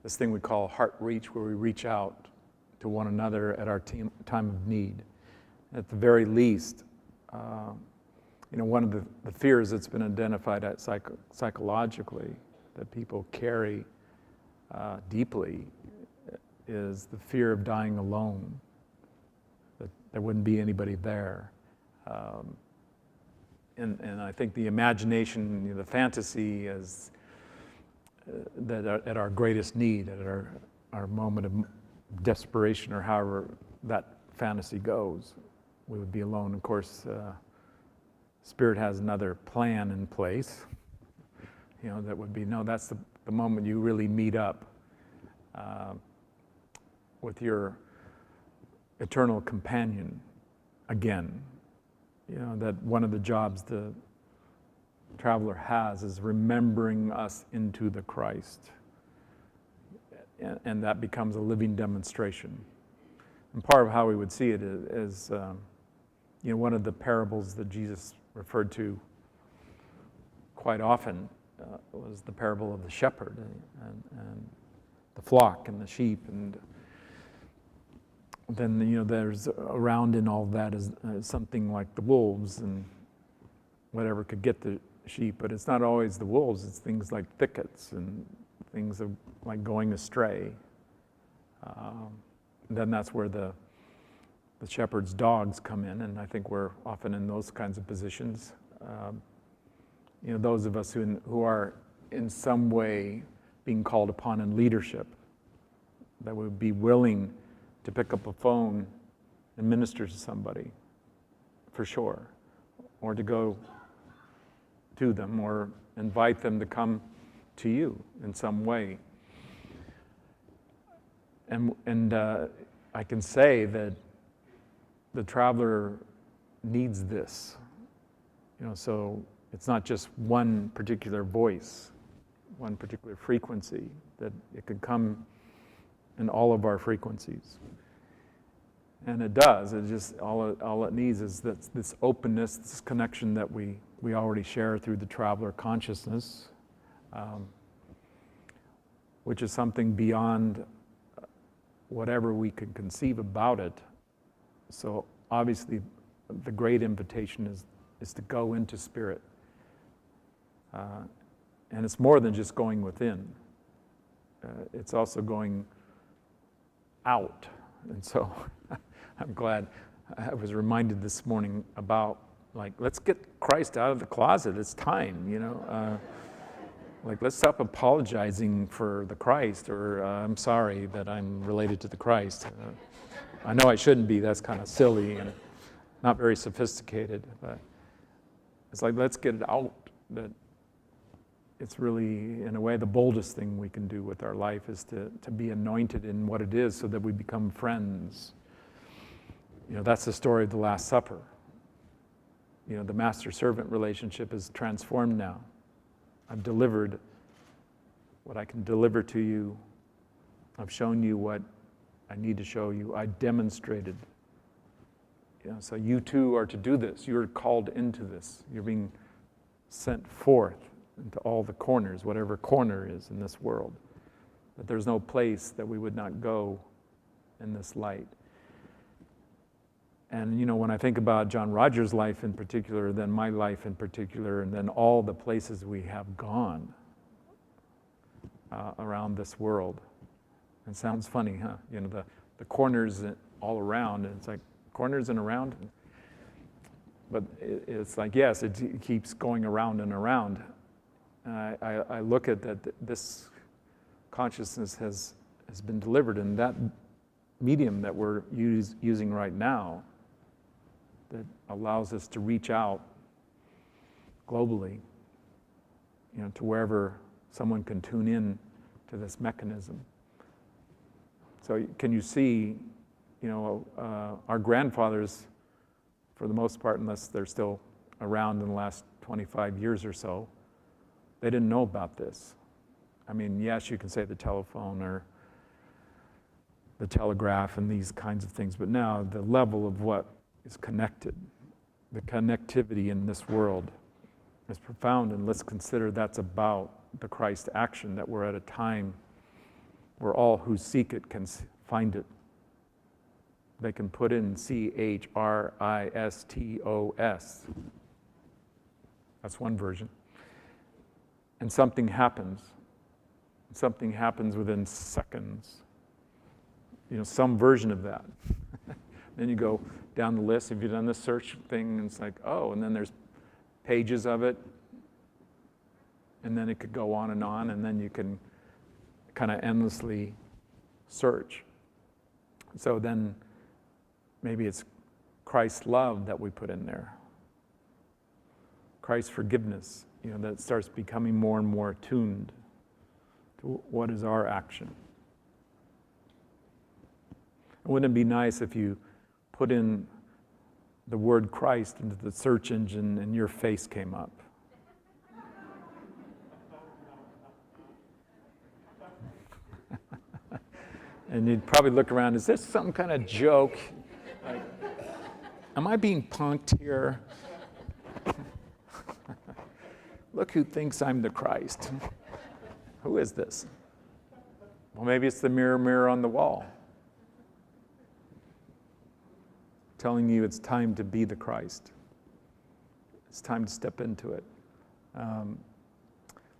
Speaker 7: this thing we call heart reach, where we reach out to one another at our time of need. At the very least, one of the fears that's been identified at psychologically that people carry deeply is the fear of dying alone, that there wouldn't be anybody there. And I think the imagination, the fantasy is that at our greatest need, at our moment of desperation, or however that fantasy goes, we would be alone. Of course, Spirit has another plan in place, that would be, no, that's the moment you really meet up with your eternal companion again. That one of the jobs the traveler has is remembering us into the Christ. And that becomes a living demonstration. And part of how we would see it is one of the parables that Jesus referred to quite often was the parable of the shepherd and the flock and the sheep. And then, there's around in all that is something like the wolves and whatever could get the sheep, but it's not always the wolves, it's things like thickets and things like going astray. Then that's where the shepherd's dogs come in, and I think we're often in those kinds of positions. Those of us who are in some way being called upon in leadership, that would be willing to pick up a phone and minister to somebody, for sure, or to go to them, or invite them to come to you in some way. And I can say that the traveler needs this, so it's not just one particular voice, one particular frequency, that it could come in all of our frequencies. And it does. It just all it needs is this openness, this connection that we already share through the traveler consciousness, which is something beyond whatever we could conceive about it. So obviously, the great invitation is to go into Spirit, and it's more than just going within. It's also going out. And so I'm glad I was reminded this morning about, let's get Christ out of the closet. It's time, let's stop apologizing for the Christ, or I'm sorry that I'm related to the Christ. I know I shouldn't be. That's kind of silly and not very sophisticated. But it's let's get it out. That it's really, in a way, the boldest thing we can do with our life is to be anointed in what it is, so that we become friends. That's the story of the Last Supper. The master-servant relationship is transformed now. I've delivered what I can deliver to you. I've shown you what I need to show you. I demonstrated. So you too are to do this. You're called into this. You're being sent forth into all the corners, whatever corner is in this world. But there's no place that we would not go in this light. And when I think about John Rogers' life in particular, then my life in particular, and then all the places we have gone around this world. It sounds funny, huh? The corners all around, and it's like corners and around. But it's like, yes, it keeps going around and around. I look at that, this consciousness has been delivered, and that medium that we're using right now, that allows us to reach out globally, to wherever someone can tune in to this mechanism. So can you see, our grandfathers, for the most part, unless they're still around in the last 25 years or so, they didn't know about this. I mean, yes, you can say the telephone or the telegraph and these kinds of things, but now the level of what is connected, the connectivity in this world is profound, and let's consider that's about the Christ action, that we're at a time where all who seek it can find it. They can put in CHRISTOS. That's one version. And something happens. Something happens within seconds. Some version of that. Then you go down the list. Have you done the search thing? And it's like, oh, and then there's pages of it. And then it could go on, and then you can kind of endlessly search. So then maybe it's Christ's love that we put in there. Christ's forgiveness, that starts becoming more and more attuned to what is our action. Wouldn't it be nice if you put in the word Christ into the search engine and your face came up? And you'd probably look around, is this some kind of joke? Like, am I being punked here? Look who thinks I'm the Christ. Who is this? Well, maybe it's the mirror on the wall, telling you it's time to be the Christ. It's time to step into it.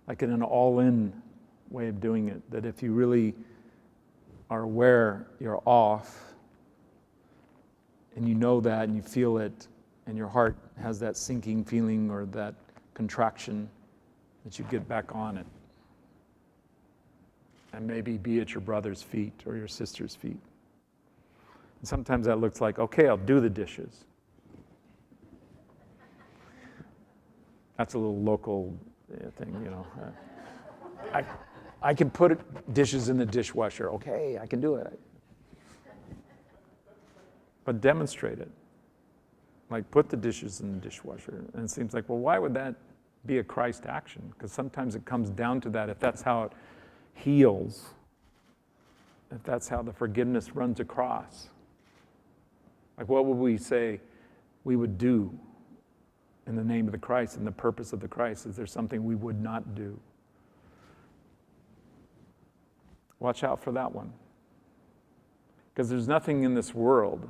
Speaker 7: Like in an all-in way of doing it, that if you really are aware you're off, and you know that, and you feel it, and your heart has that sinking feeling or that contraction, that you get back on it. And maybe be at your brother's feet or your sister's feet. And sometimes that looks like, okay, I'll do the dishes. That's a little local thing, I can put dishes in the dishwasher. Okay, I can do it. But demonstrate it. Like, put the dishes in the dishwasher. And it seems like, well, why would that be a Christ action? Because sometimes it comes down to that. If that's how it heals, if that's how the forgiveness runs across, like, what would we say we would do in the name of the Christ and the purpose of the Christ? Is there something we would not do? Watch out for that one. Because there's nothing in this world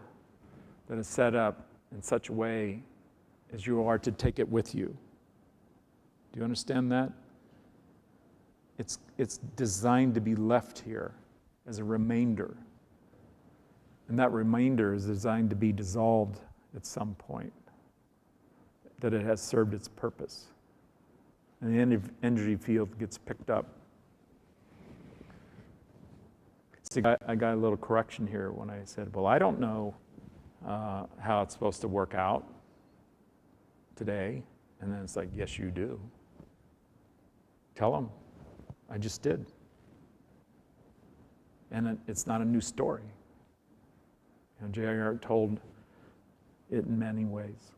Speaker 7: that is set up in such a way as you are to take it with you. Do you understand that? It's designed to be left here as a remainder. And that remainder is designed to be dissolved at some point, that it has served its purpose. And the energy field gets picked up. See, I got a little correction here when I said, well, I don't know how it's supposed to work out today. And then it's like, yes, you do. Tell them. I just did. And it's not a new story. J.R. told it in many ways.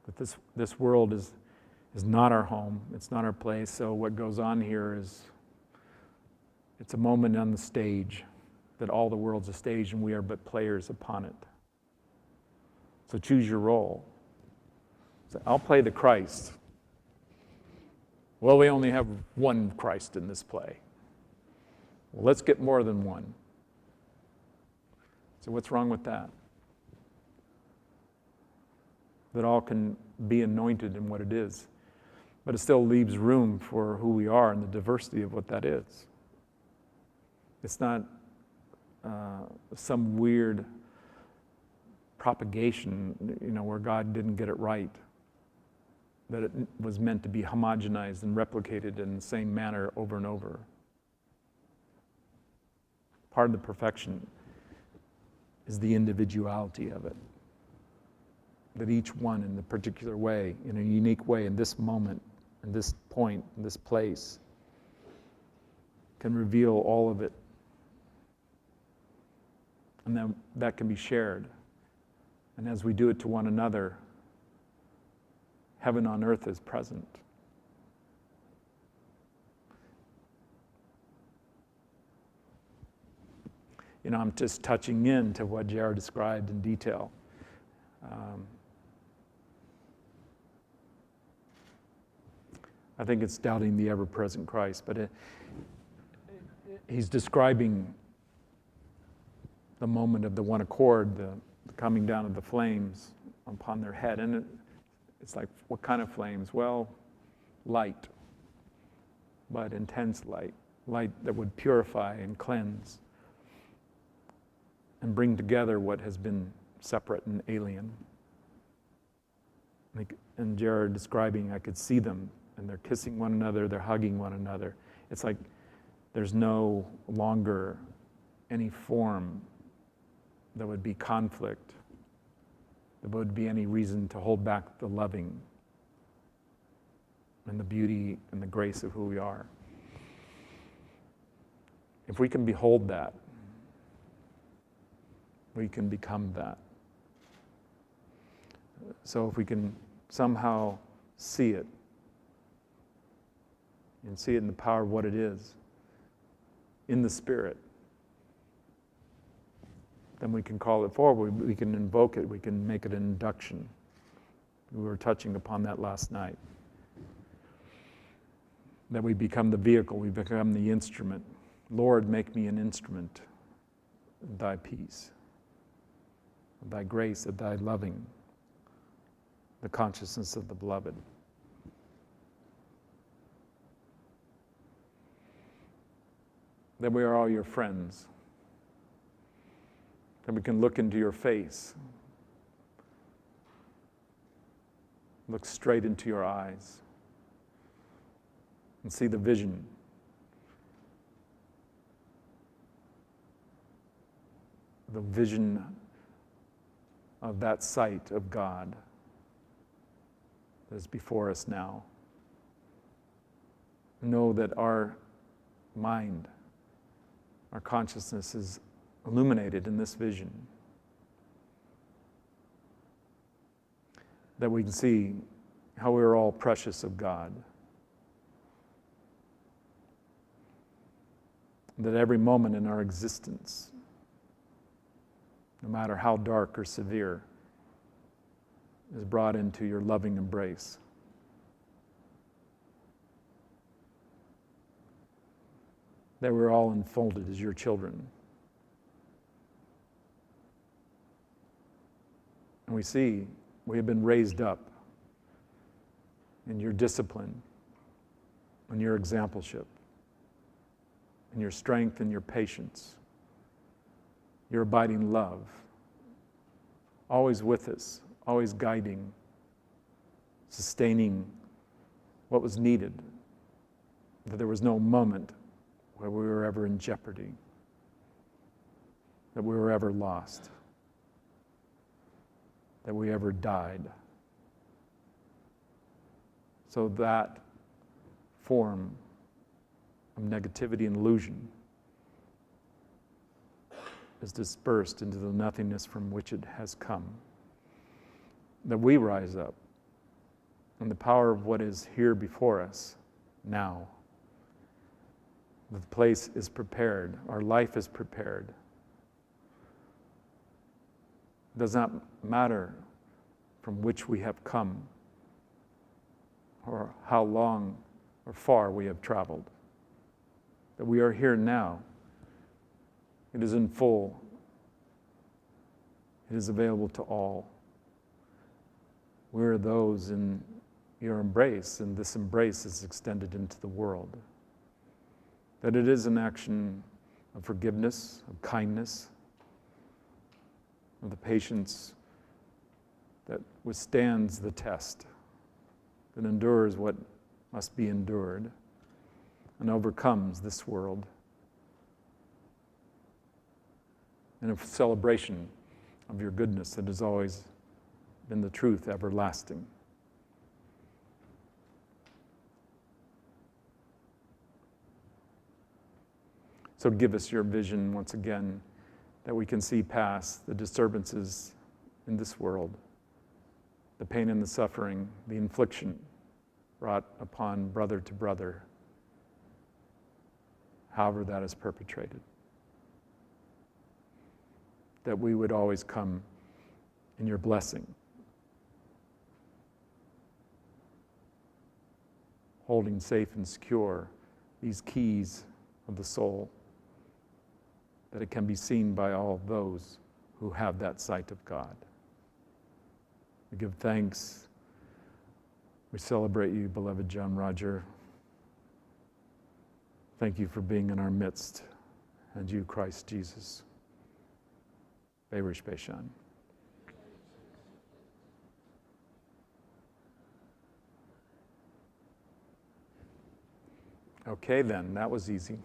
Speaker 7: But this world is not our home. It's not our place. So what goes on here is, it's a moment on the stage, that all the world's a stage and we are but players upon it. So choose your role. So I'll play the Christ. Well, we only have one Christ in this play. Well, let's get more than one. So what's wrong with that? That all can be anointed in what it is. But it still leaves room for who we are and the diversity of what that is. It's not some weird propagation, where God didn't get it right. That it was meant to be homogenized and replicated in the same manner over and over. Part of the perfection is the individuality of it. That each one in a particular way, in a unique way, in this moment, in this point, in this place, can reveal all of it. And then that can be shared. And as we do it to one another, heaven on earth is present. I'm just touching into what J.R. described in detail. I think it's doubting the ever-present Christ, but he's describing the moment of the one accord, the coming down of the flames upon their head. And it's like, what kind of flames? Well, light, but intense light. Light that would purify and cleanse and bring together what has been separate and alien. And Jared describing, I could see them, and they're kissing one another, they're hugging one another. It's like there's no longer any form that would be conflict, there would be any reason to hold back the loving and the beauty and the grace of who we are. If we can behold that, we can become that. So if we can somehow see it, and see it in the power of what it is, in the Spirit, then we can call it forward, we can invoke it, we can make it an induction. We were touching upon that last night. That we become the vehicle, we become the instrument. Lord, make me an instrument of thy peace, of thy grace, of thy loving, the consciousness of the beloved. That we are all your friends. That we can look into your face, look straight into your eyes, and see the vision. The vision of that sight of God that is before us now. Know that our mind, our consciousness is illuminated in this vision. That we can see how we are all precious of God. That every moment in our existence, no matter how dark or severe, is brought into your loving embrace. That we're all enfolded as your children. And we see we have been raised up in your discipline, in your exampleship, in your strength and your patience, your abiding love, always with us, always guiding, sustaining what was needed, that there was no moment where we were ever in jeopardy, that we were ever lost, that we ever died. So that form of negativity and illusion is dispersed into the nothingness from which it has come. That we rise up in the power of what is here before us now. The place is prepared, our life is prepared. It does not matter from which we have come or how long or far we have traveled. That we are here now. It is in full. It is available to all. We are those in your embrace, and this embrace is extended into the world. That it is an action of forgiveness, of kindness, of the patience that withstands the test, that endures what must be endured, and overcomes this world. And a celebration of your goodness that has always been the truth everlasting. So give us your vision once again, that we can see past the disturbances in this world, the pain and the suffering, the infliction brought upon brother to brother, however that is perpetrated. That we would always come in your blessing, holding safe and secure these keys of the soul, that it can be seen by all those who have that sight of God. We give thanks. We celebrate you, beloved John Roger. Thank you for being in our midst, and you, Christ Jesus. Beirish Beishan. Okay then, that was easy.